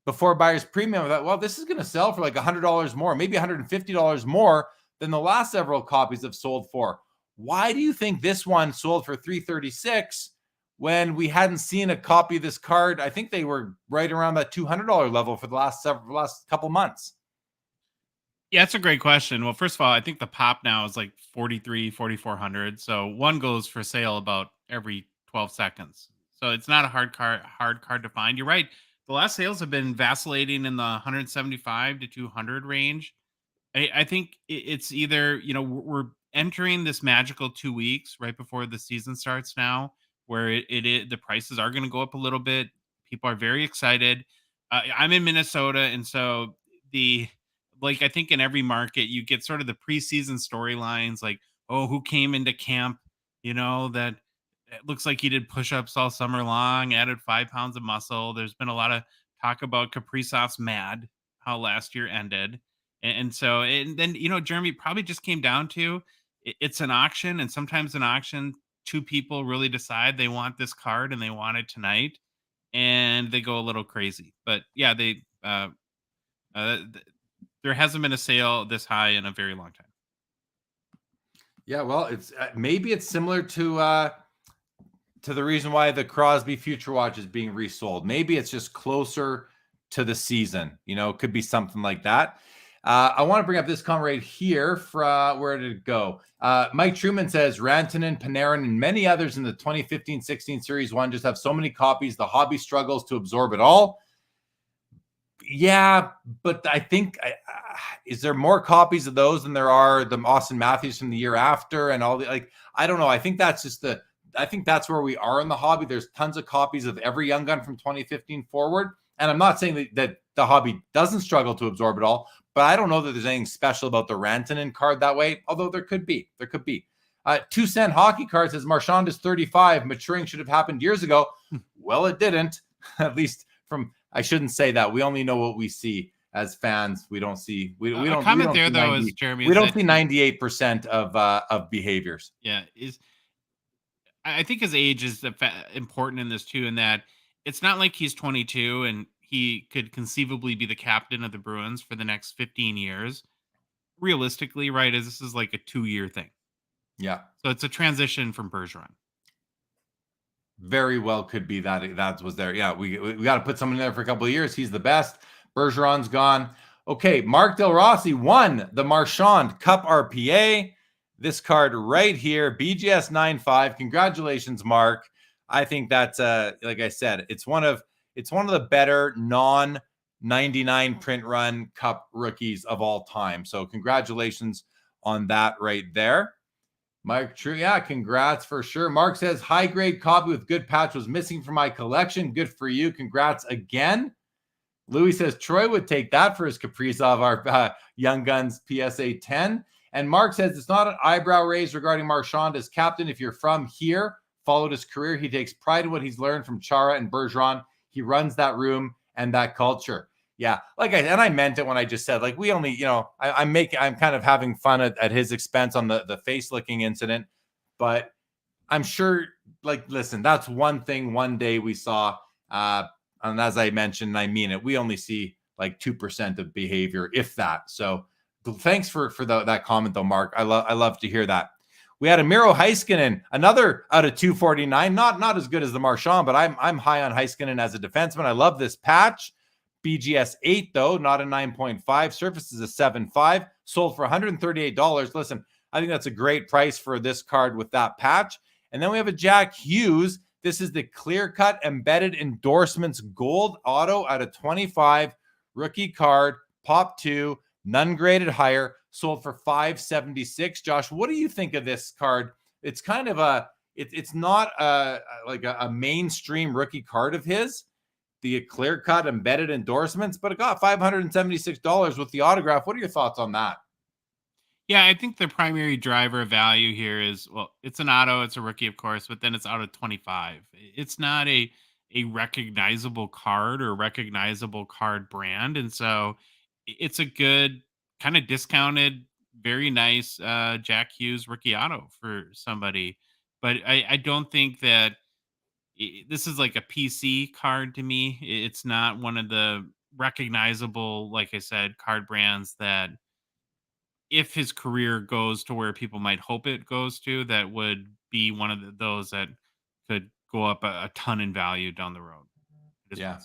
before buyer's premium. I thought, well, this is going to sell for like $100 more, maybe $150 more than the last several copies have sold for. Why do you think this one sold for $336 when we hadn't seen a copy of this card? I think they were right around that $200 level for the last couple months. Yeah, that's a great question. Well, first of all, I think the pop now is like 4,400. So one goes for sale about every 12 seconds. So it's not a hard card to find. You're right. The last sales have been vacillating in the 175 to 200 range. I think it's either, we're entering this magical 2 weeks right before the season starts now, where the prices are going to go up a little bit. People are very excited. I'm in Minnesota, and so I think in every market you get sort of the preseason storylines, like, oh, who came into camp, that it looks like he did push-ups all summer long, added 5 pounds of muscle. There's been a lot of talk about Kaprizov's mad, how last year ended. And then, Jeremy, probably just came down to it's an auction, and sometimes an auction, two people really decide they want this card and they want it tonight, and they go a little crazy. But yeah, there hasn't been a sale this high in a very long time. Yeah, well, it's maybe it's similar to the reason why the Crosby Future Watch is being resold. Maybe it's just closer to the season. It could be something like that. I want to bring up this comment right here. Where did it go? Mike Truman says Rantanen, Panarin, and many others in the 2015-16 Series 1 just have so many copies. The hobby struggles to absorb it all. Yeah, but I think is there more copies of those than there are the Austin Matthews from the year after and all the I don't know. I think that's just I think that's where we are in the hobby. There's tons of copies of every Young Gun from 2015 forward. And I'm not saying that the hobby doesn't struggle to absorb it all, but I don't know that there's anything special about the Rantanen card that way, although there could be. 2 Cent Hockey Cards says Marchand is 35. Maturing should have happened years ago. Well, it didn't. At least I shouldn't say that. We only know what we see as fans. We don't see. We don't. Comment we don't there see though 90, is Jeremy. We don't see 98% of behaviors. Yeah, I think his age is important in this too, in that it's not like he's 22 and he could conceivably be the captain of the Bruins for the next 15 years. Realistically, right, this is like a 2-year thing. Yeah. So it's a transition from Bergeron. Very well could be that was there. Yeah, we got to put someone in there for a couple of years. He's the best. Bergeron's gone. Okay, Mark Del Rossi won the Marchand Cup RPA. This card right here, BGS 95. Congratulations, Mark. I think that's like I said, it's one of the better non-99 print run Cup rookies of all time. So congratulations on that right there. Mike, true. Yeah, congrats for sure. Mark says, high grade copy with good patch was missing from my collection. Good for you. Congrats again. Louis says Troy would take that for his Kaprizov, our Young Guns PSA 10. And Mark says it's not an eyebrow raise regarding Marchand as captain. If you're from here, followed his career, he takes pride in what he's learned from Chara and Bergeron. He runs that room and that culture. Yeah, I meant it when I just said, like, we only, I'm kind of having fun at his expense on the face licking incident, but I'm sure, like, listen, that's one thing one day we saw, and as I mentioned, I mean it, we only see like 2% of behavior, if that. So thanks for that comment though, Mark. I love to hear that. We had a Miro Heiskanen, another out of 249, not as good as the Marchand, but I'm high on Heiskanen as a defenseman. I love this patch. BGS 8 though, not a 9.5. Surface is a 7.5. Sold for $138. Listen, I think that's a great price for this card with that patch. And then we have a Jack Hughes. This is the clear-cut embedded endorsements gold auto out of 25. Rookie card, pop 2, none graded higher. Sold for $576. Josh, what do you think of this card? It's kind of it's not like a mainstream rookie card of his, the clear-cut embedded endorsements, but it got $576 with the autograph. What are your thoughts on that? Yeah, I think the primary driver of value here is, well, it's an auto, it's a rookie, of course, but then it's out of 25. It's not a recognizable card or recognizable card brand. And so it's a good kind of discounted, very nice Jack Hughes rookie auto for somebody. But I don't think that this is like a PC card to me. It's not one of the recognizable, like I said, card brands that, if his career goes to where people might hope it goes to, that would be one of those that could go up a ton in value down the road. Yeah,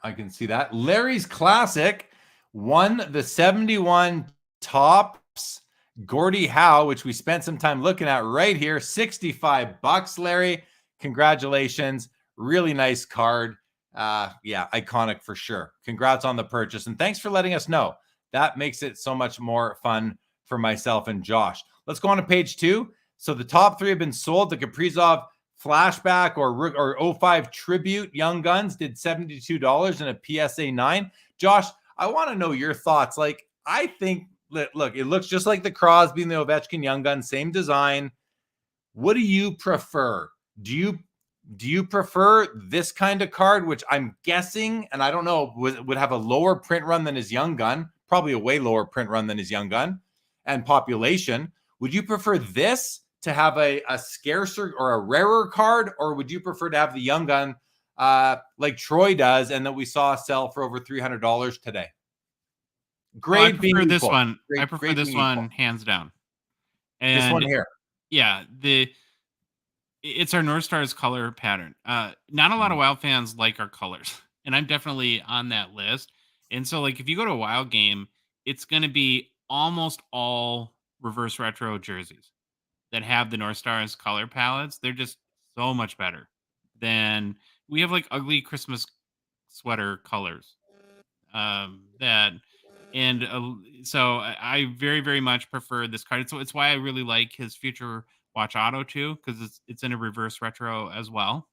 I can see that. Larry's Classic won the 71 Tops Gordie Howe, which we spent some time looking at right here. $65, Larry. Congratulations. Really nice card. Yeah, iconic for sure. Congrats on the purchase. And thanks for letting us know. That makes it so much more fun for myself and Josh. Let's go on to page 2. So the top 3 have been sold. The Kaprizov Flashback or 05 Tribute Young Guns did $72 in a PSA 9. Josh, I want to know your thoughts. Like, I think, look, it looks just like the Crosby and the Ovechkin Young Gun, same design. What do you prefer? Do you prefer this kind of card, which I'm guessing, and I don't know, would have a lower print run than his Young Gun? Probably a way lower print run than his Young Gun and population. Would you prefer this to have a scarcer or a rarer card, or would you prefer to have the Young Gun like Troy does and that we saw sell for over $300 today? Grade I prefer this one. I prefer this one hands down. And this one here. Yeah, it's our North Stars color pattern. Not a lot of Wild fans like our colors, and I'm definitely on that list. And so, like, if you go to a Wild game, it's going to be almost all reverse retro jerseys that have the North Stars color palettes. They're just so much better than we have, like, ugly Christmas sweater colors. So I very, very much prefer this card. So it's why I really like his Future Watch Auto too, because it's in a reverse retro as well.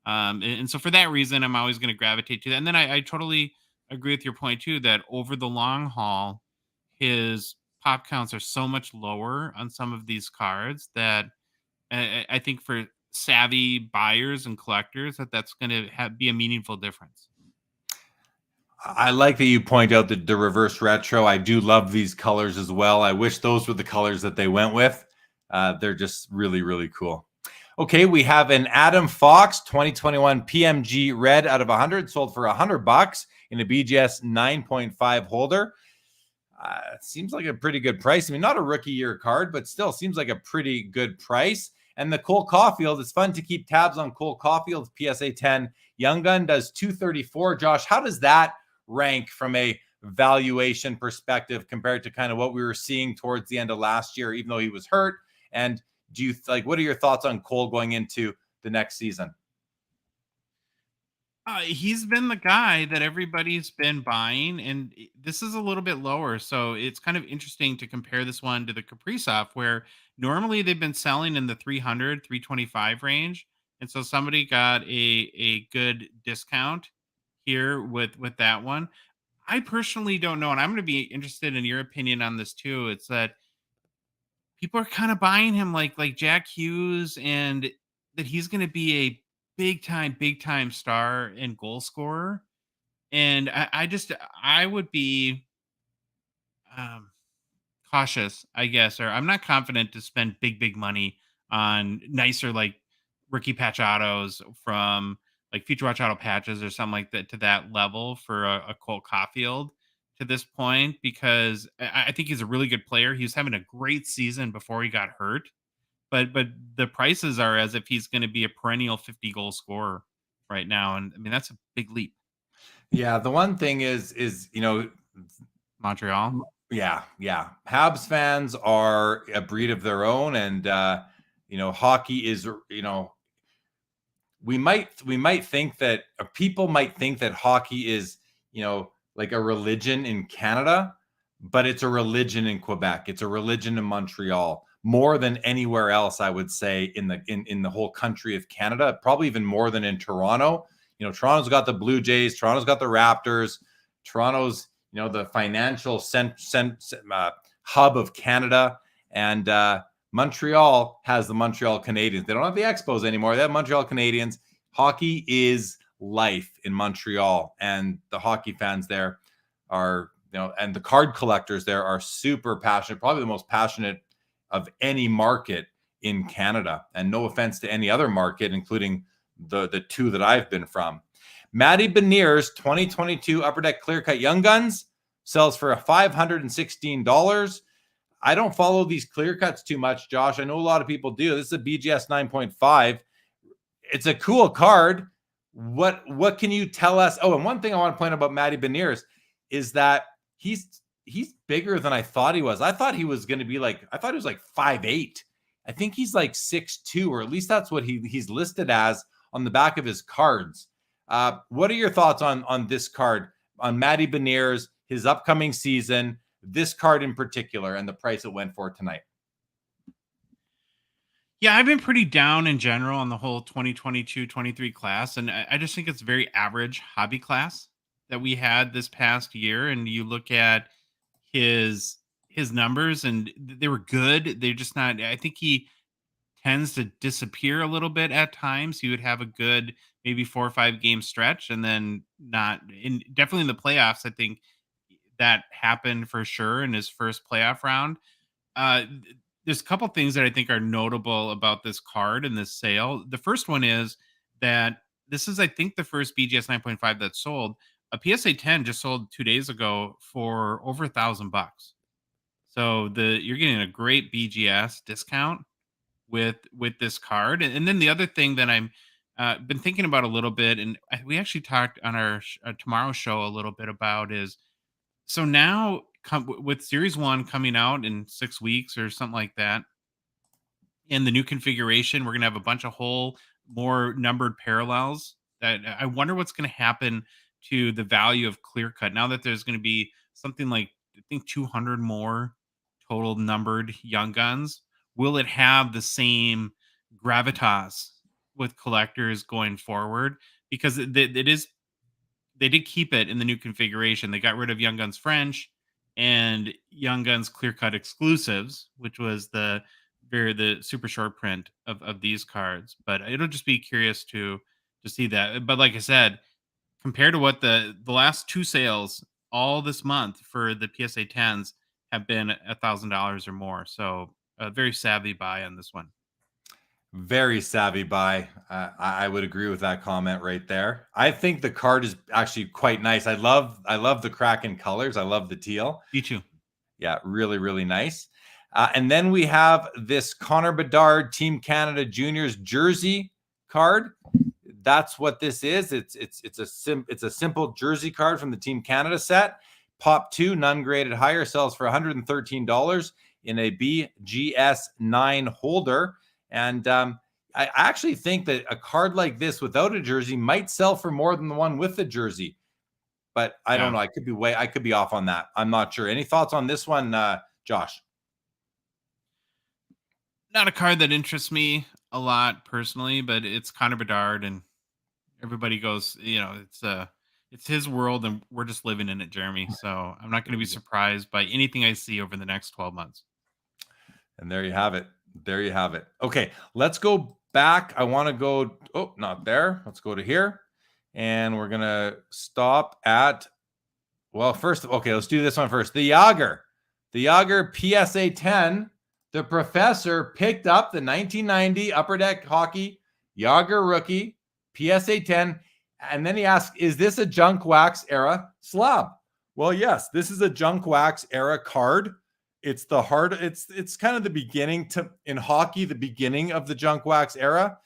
And so for that reason, I'm always going to gravitate to that. And then I totally agree with your point too, that over the long haul, his pop counts are so much lower on some of these cards that I think for savvy buyers and collectors, that's going to be a meaningful difference. I like that you point out the reverse retro. I do love these colors as well. I wish those were the colors that they went with. They're just really, really cool. Okay, we have an Adam Fox 2021 PMG Red out of 100, sold for $100 in a BGS 9.5 holder. Seems like a pretty good price. I mean, not a rookie year card, but still seems like a pretty good price. And the Cole Caulfield, it's fun to keep tabs on Cole Caulfield's PSA 10. Young Gun does $234. Josh, how does that rank from a valuation perspective compared to kind of what we were seeing towards the end of last year, even though he was hurt? And do you what are your thoughts on Cole going into the next season? He's been the guy that everybody's been buying, and this is a little bit lower. So it's kind of interesting to compare this one to the Kaprizov, where normally they've been selling in the 300, 325 range. And so somebody got a good discount here with that one. I personally don't know, and I'm going to be interested in your opinion on this too. It's that people are kind of buying him like Jack Hughes, and that he's going to be a big time star and goal scorer. And I would be um, cautious, I guess, or I'm not confident to spend big money on nicer like rookie patch autos from like future watch auto patches or something like that to that level for a Cole Caulfield to this point, because I think he's a really good player. He was having a great season before he got hurt, but the prices are as if he's going to be a perennial 50 goal scorer right now, and I mean that's a big leap. Yeah, the one thing is Montreal. yeah. Habs fans are a breed of their own, and hockey is we might think that people might think that hockey is like a religion in Canada, but it's a religion in Quebec. It's a religion in Montreal more than anywhere else. I would say in the whole country of Canada, probably even more than in Toronto. Toronto's got the Blue Jays. Toronto's got the Raptors. Toronto's the financial hub of Canada, and Montreal has the Montreal Canadiens. They don't have the Expos anymore. They have Montreal Canadiens. Hockey is life in Montreal, and the hockey fans there are, and the card collectors there are super passionate, probably the most passionate of any market in Canada. And no offense to any other market, including the two that I've been from. Matty Beniers' 2022 Upper Deck Clear Cut Young Guns sells for $516. I don't follow these clear cuts too much, Josh. I know a lot of people do. This is a BGS 9.5. It's a cool card. What can you tell us? Oh, and one thing I want to point out about Matty Beniers is that he's bigger than I thought he was. I thought he was going to be like 5'8". I think he's like 6'2", or at least that's what he's listed as on the back of his cards. What are your thoughts on this card, on Matty Beniers, his upcoming season, this card in particular, and the price it went for tonight? Yeah, I've been pretty down in general on the whole 2022-23 class, and I just think it's very average hobby class that we had this past year. And you look at his numbers, and they were good. They're just not. I think he tends to disappear a little bit at times. He would have a good maybe 4 or 5 game stretch, and then not. Definitely in the playoffs, I think that happened for sure in his first playoff round. There's a couple things that I think are notable about this card and this sale. The first one is that this is, I think, the first BGS 9.5 that sold. A PSA 10 just sold 2 days ago for over $1,000. So you're getting a great BGS discount with this card. And then the other thing that I'm been thinking about a little bit, and we actually talked on our tomorrow show a little bit about, is so now with Series 1 coming out in 6 weeks or something like that, in the new configuration, we're going to have a bunch of more numbered parallels. That I wonder what's going to happen to the value of clear cut now that there's going to be something like, I think, 200 more total numbered young guns. Will it have the same gravitas with collectors going forward? Because it is, they did keep it in the new configuration. They got rid of Young Guns French and Young Guns Clear Cut Exclusives, which was the super short print of these cards. But it'll just be curious to see that. But like I said, compared to what the last 2 sales all this month for the PSA 10s have been $1,000 or more. So a very savvy buy on this one. Very savvy buy. I would agree with that comment right there. I think the card is actually quite nice. I love the Kraken colors. I love the teal. Me too. Yeah, really, really nice. And then we have this Connor Bedard Team Canada Juniors jersey card. That's what this is. It's a simple jersey card from the Team Canada set. Pop 2, none graded higher, sells for $113 in a BGS 9 holder. And I actually think that a card like this without a jersey might sell for more than the one with the jersey. But I don't know. I could be off on that. I'm not sure. Any thoughts on this one, Josh? Not a card that interests me a lot personally, but it's Connor Bedard, and everybody goes, it's It's his world, and we're just living in it, Jeremy. So I'm not going to be surprised by anything I see over the next 12 months. And there you have it. There you have it. Okay, let's go back. I want to go. Oh, not there. Let's go to here. And we're going to stop at, well, first, okay, let's do this one first. The Yager PSA 10. The professor picked up the 1990 Upper Deck Hockey Yager rookie PSA 10. And then he asked, is this a junk wax era slab? Well, yes, this is a junk wax era card. It's the hard, it's kind of the beginning in hockey, the beginning of the junk wax era.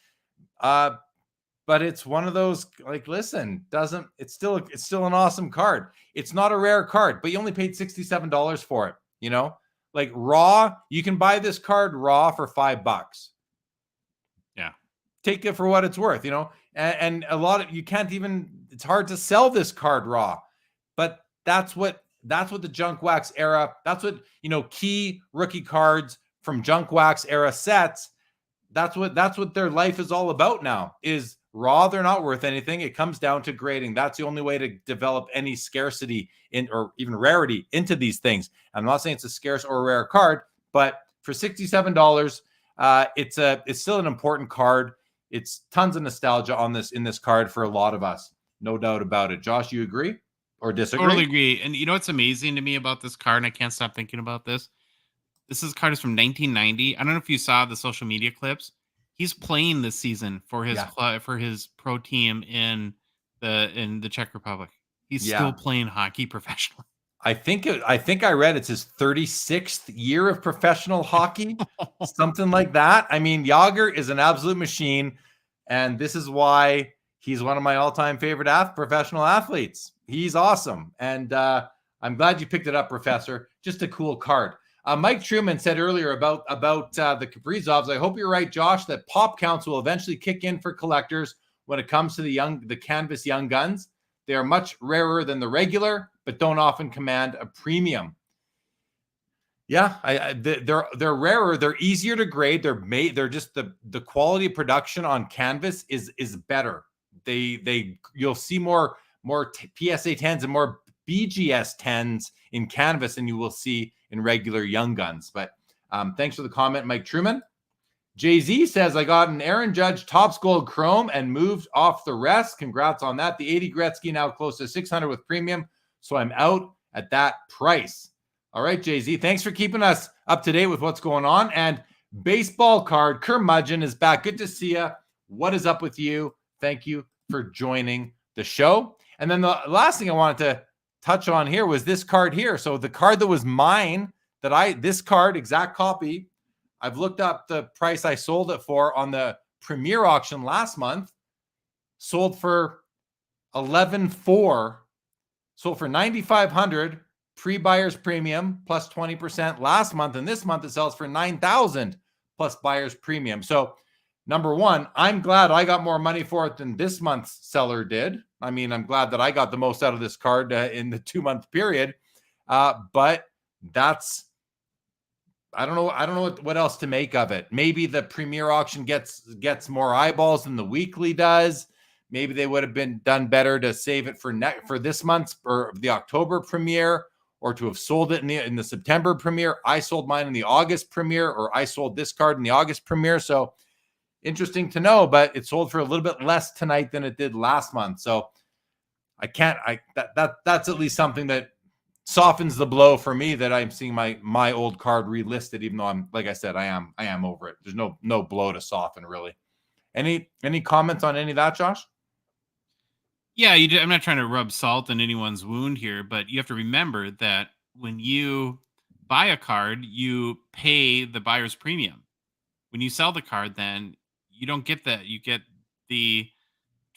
But it's one of those, like, listen, it's still an awesome card. It's not a rare card, but you only paid $67 for it, you know? Like raw, you can buy this card raw for $5. Yeah. Take it for what it's worth, you know? And a lot of, you can't even, it's hard to sell this card raw. But that's what the junk wax era, that's what, you know, key rookie cards from junk wax era sets, that's what their life is all about now, is raw. They're not worth anything. It comes down to grading. That's the only way to develop any scarcity or even rarity into these things. I'm not saying it's a scarce or rare card, but for $67, it's still an important card. It's tons of nostalgia in this card for a lot of us. No doubt about it. Josh, you agree or disagree? Totally agree. And you know what's amazing to me about this card, and I can't stop thinking about this? Card is from 1990. I don't know if you saw the social media clips. He's playing this season for his pro team in the Czech Republic. He's still playing hockey professionally. I think I read it's his 36th year of professional hockey, something like that. I mean, Yager is an absolute machine, and this is why he's one of my all-time favorite professional athletes. He's awesome, and I'm glad you picked it up, Professor. Just a cool card. Mike Truman said earlier about the Kaprizovs. I hope you're right, Josh, that pop counts will eventually kick in for collectors when it comes to the canvas young guns. They are much rarer than the regular, but don't often command a premium. Yeah, they're rarer. They're easier to grade. They're just the quality of production on canvas is better. You'll see more PSA 10s and more BGS 10s in canvas than you will see in regular young guns. But thanks for the comment, Mike Truman. Jay-Z says, I got an Aaron Judge Topps Gold Chrome and moved off the rest. Congrats on that. The 80 Gretzky now close to 600 with premium, so I'm out at that price. All right, Jay-Z, thanks for keeping us up to date with what's going on. And baseball card, Curmudgeon is back. Good to see you. What is up with you? Thank you for joining the show. And then the last thing I wanted to touch on here was this card here. So the card that was mine, this card, exact copy, I've looked up the price I sold it for on the Premier auction last month. Sold for $11,400. Sold for $9,500 pre-buyer's premium plus 20% last month, and this month it sells for $9,000 plus buyer's premium. So number one, I'm glad I got more money for it than this month's seller did. I mean, I'm glad that I got the most out of this card in the 2-month period. But that's, I don't know what else to make of it. Maybe the Premier auction gets more eyeballs than the weekly does. Maybe they would have been done better to save it for this month's or the October Premier, or to have sold it in the September Premier. I sold mine in the August Premier, or I sold this card in the August Premier. So interesting to know, but it sold for a little bit less tonight than it did last month. So that's at least something that softens the blow for me, that I'm seeing my old card relisted, even though I'm, like I said, I am over it. There's no blow to soften, really. Any comments on any of that, Josh? Yeah, I'm not trying to rub salt in anyone's wound here, but you have to remember that when you buy a card, you pay the buyer's premium. When you sell the card, then you don't get that. You get the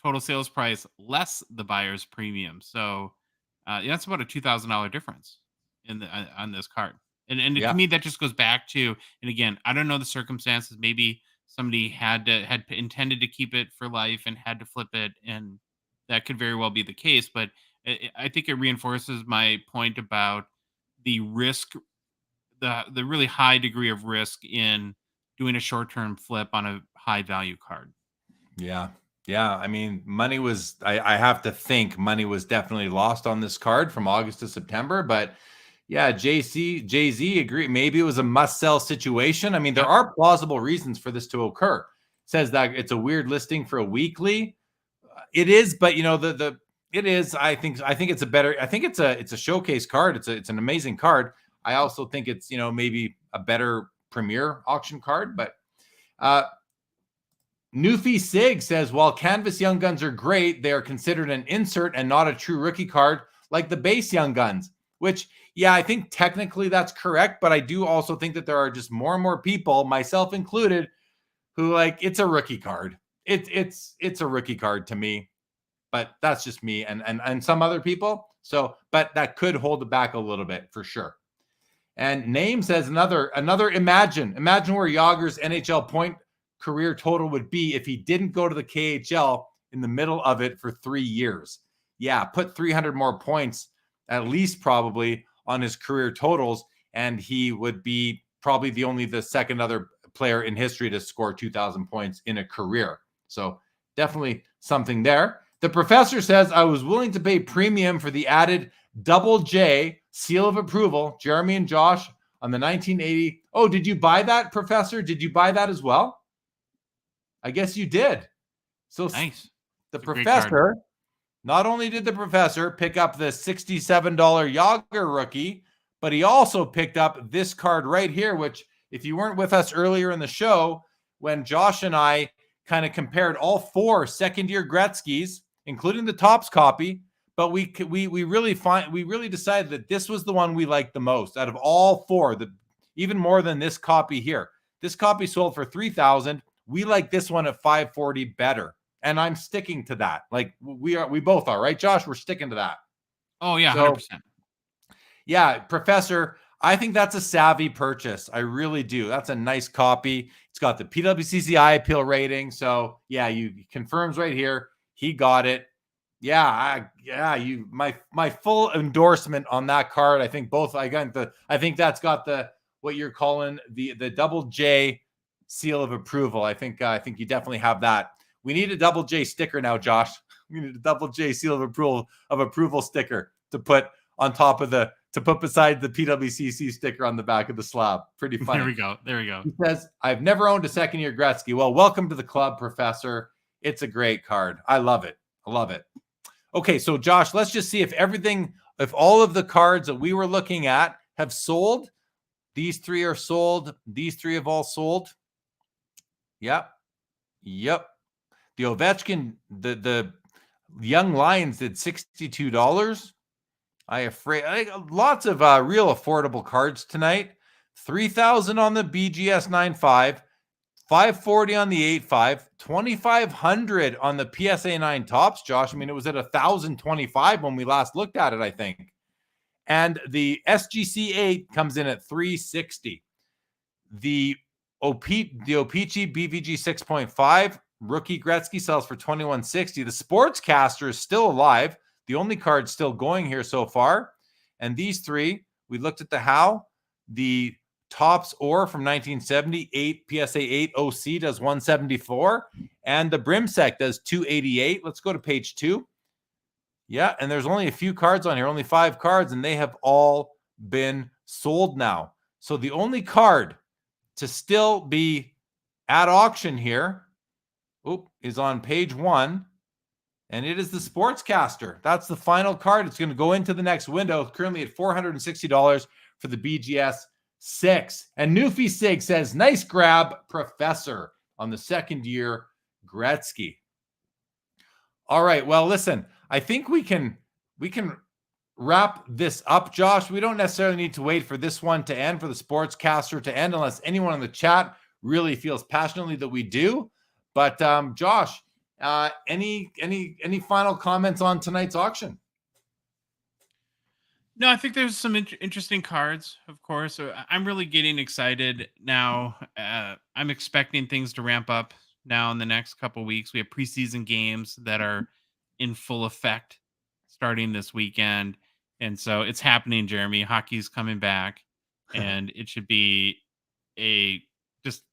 total sales price less the buyer's premium. So that's about a $2,000 difference on this card. And to me, that just goes back to, and again, I don't know the circumstances. Maybe somebody had intended to keep it for life and had to flip it, and that could very well be the case. But I think it reinforces my point about the risk, the really high degree of risk in doing a short-term flip on a high-value card. Yeah. Yeah, I mean, money was, I have to think money was definitely lost on this card from August to September. But yeah, Jay-Z agree. Maybe it was a must-sell situation. I mean, there are plausible reasons for this to occur. Says that it's a weird listing for a weekly. It is, but it is. I think it's a better. I think it's a showcase card. It's an amazing card. I also think it's maybe a better premier auction card. But Newfie Sig says, while Canvas Young Guns are great, they are considered an insert and not a true rookie card like the base Young Guns, which, yeah, I think technically that's correct. But I do also think that there are just more and more people, myself included, who it's a rookie card. It's a rookie card to me, but that's just me and some other people. So, but that could hold it back a little bit for sure. And Name says another imagine where Yager's NHL point career total would be if he didn't go to the KHL in the middle of it for 3 years. Yeah, put 300 more points at least probably on his career totals, and he would be probably the second other player in history to score 2,000 points in a career. So definitely something there. The professor says, I was willing to pay premium for the added double J seal of approval, Jeremy and Josh, on the 1980. Oh, did you buy that, Professor? Did you buy that as well? I guess you did. So nice. The professor, not only did the professor pick up the $67 Yager rookie, but he also picked up this card right here, which if you weren't with us earlier in the show, when Josh and I kind of compared all 4 second-year Gretzky's, including the Topps copy, but we really decided that this was the one we liked the most out of all 4, even more than this copy here. This copy sold for $3,000. We like this one at $540 better, and I'm sticking to that. We both are, right, Josh? We're sticking to that. Oh yeah, 100%. Yeah, Professor, I think that's a savvy purchase. I really do. That's a nice copy. It's got the PWCC appeal rating. So yeah, you confirms right here. He got it. Yeah, my full endorsement on that card. I think I think that's got what you're calling the double J seal of approval. I think you definitely have that. We need a double J sticker now, Josh. We need a double J seal of approval sticker to put on top of to put beside the PWCC sticker on the back of the slab. Pretty funny. There we go. He says, I've never owned a second-year Gretzky. Well, welcome to the club, Professor. It's a great card. I love it. Okay, so Josh, let's just see if all of the cards that we were looking at have sold. These 3 are sold. These 3 have all sold. Yep. The Ovechkin, the Young Lions did $62. Lots of real affordable cards tonight. $3,000 on the BGS 9.5, $540 on the 8.5, $2,500 on the PSA 9 Tops, Josh. I mean, it was at $1,025 when we last looked at it, I think. And the SGC 8 comes in at $360. The O-Pee-Chee BVG 6.5 rookie Gretzky sells for $2,160. The Sportscaster is still alive. The only card still going here so far. And these 3, we looked at the Howe. The Topps Ore from 1970, PSA 8 OC does $174. And the Brimsek does $288. Let's go to page 2. Yeah, and there's only a few cards on here, only 5 cards, and they have all been sold now. So the only card to still be at auction here is on page 1. And it is the Sportscaster. That's the final card. It's going to go into the next window, currently at $460 for the BGS 6. And Newfie Sig says, nice grab, Professor, on the second-year Gretzky. All right, well, listen, I think we can wrap this up, Josh. We don't necessarily need to wait for this one to end, for the Sportscaster to end, unless anyone in the chat really feels passionately that we do. But Josh, any final comments on tonight's auction? No, I think there's some interesting cards, of course. I'm really getting excited now. I'm expecting things to ramp up now in the next couple weeks. We have preseason games that are in full effect starting this weekend. And so it's happening, Jeremy. Hockey's coming back, and it should be a just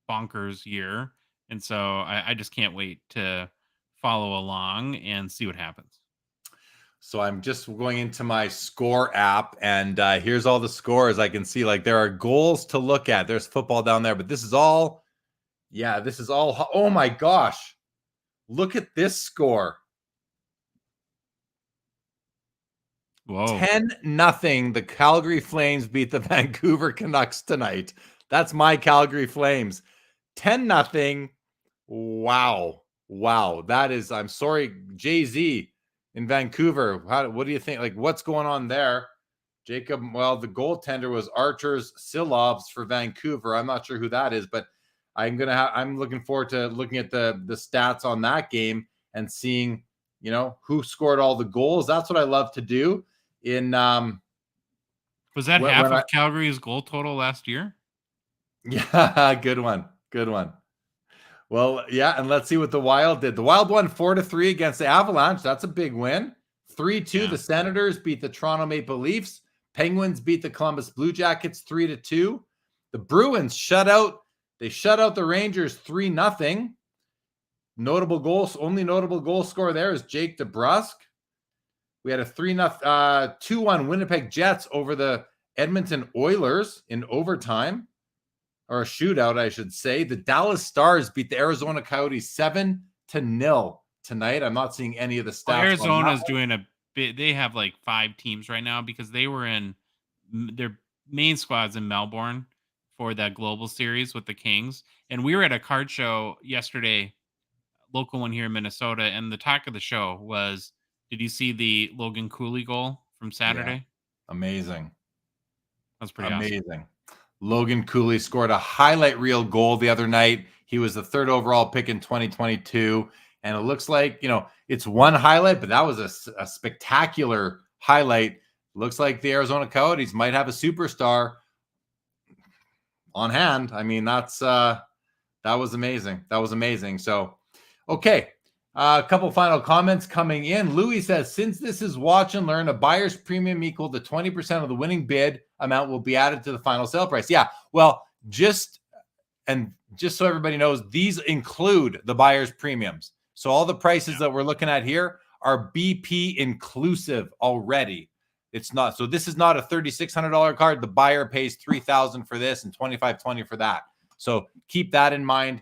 bonkers year. And so I just can't wait to follow along and see what happens. So I'm just going into my score app, and here's all the scores. I can see like there are goals to look at. There's football down there, but this is all, oh my gosh. Look at this score. Whoa. 10-0. The Calgary Flames beat the Vancouver Canucks tonight. That's my Calgary Flames. 10-0. Wow. That is, I'm sorry, Jay-Z in Vancouver. What do you think? Like, what's going on there? Jacob, well, the goaltender was Arturs Silovs for Vancouver. I'm not sure who that is, but I'm looking forward to looking at the stats on that game and seeing, who scored all the goals. That's what I love to do. Was that half of Calgary's goal total last year? Yeah, good one. Well, yeah, and let's see what the Wild did. The Wild won 4-3 against the Avalanche. That's a big win. 3-2, yeah. The Senators beat the Toronto Maple Leafs. Penguins beat the Columbus Blue Jackets 3-2. The Bruins shut out the Rangers 3-0. Only notable goal scorer there is Jake DeBrusk. We had a 2-1 Winnipeg Jets over the Edmonton Oilers in overtime, or a shootout, I should say. The Dallas Stars beat the Arizona Coyotes 7-0 tonight. I'm not seeing any of the stats. Arizona's doing a bit. They have like 5 teams right now because they were in their main squads in Melbourne for that global series with the Kings. And we were at a card show yesterday, local one here in Minnesota. And the talk of the show was, did you see the Logan Cooley goal from Saturday? Yeah. Amazing. That's pretty awesome. Logan Cooley scored a highlight reel goal the other night. He was the 3rd overall pick in 2022. And it looks like, it's one highlight, but that was a spectacular highlight. Looks like the Arizona Coyotes might have a superstar on hand. I mean, that was amazing. So, okay. A couple final comments coming in. Louis says, since this is watch and learn, a buyer's premium equal to 20% of the winning bid amount will be added to the final sale price. Yeah. Well, just so everybody knows, these include the buyer's premiums. So all the prices that we're looking at here are BP inclusive already. It's not. So this is not a $3,600 card. The buyer pays $3,000 for this and $2,520 for that. So keep that in mind.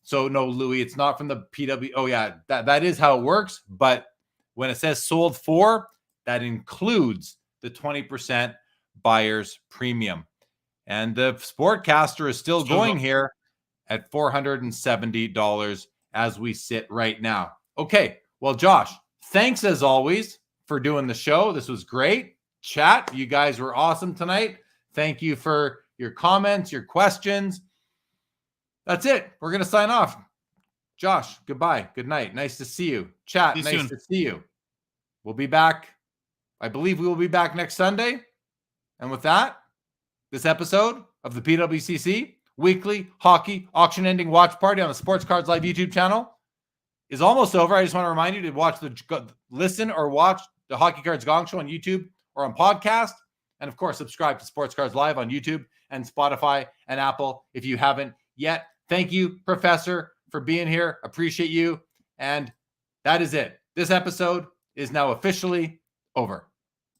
So no, Louis, it's not from the PW. Oh yeah, that is how it works. But when it says sold for, that includes the 20% buyer's premium. And the Sportcaster is still going here at $470 as we sit right now. Okay, well, Josh, thanks as always for doing the show. This was great. Chat, you guys were awesome tonight. Thank you for your comments, your questions. That's it. We're going to sign off. Josh, goodbye. Good night. Nice to see you. Chat, nice to see you. We'll be back. I believe we will be back next Sunday. And with that, this episode of the PWCC Weekly Hockey Auction Ending Watch Party on the Sports Cards Live YouTube channel is almost over. I just want to remind you to listen or watch the Hockey Cards Gongshow on YouTube or on podcast. And of course, subscribe to Sports Cards Live on YouTube and Spotify and Apple if you haven't yet. Thank you, Professor, for being here. Appreciate you. And that is it. This episode is now officially over.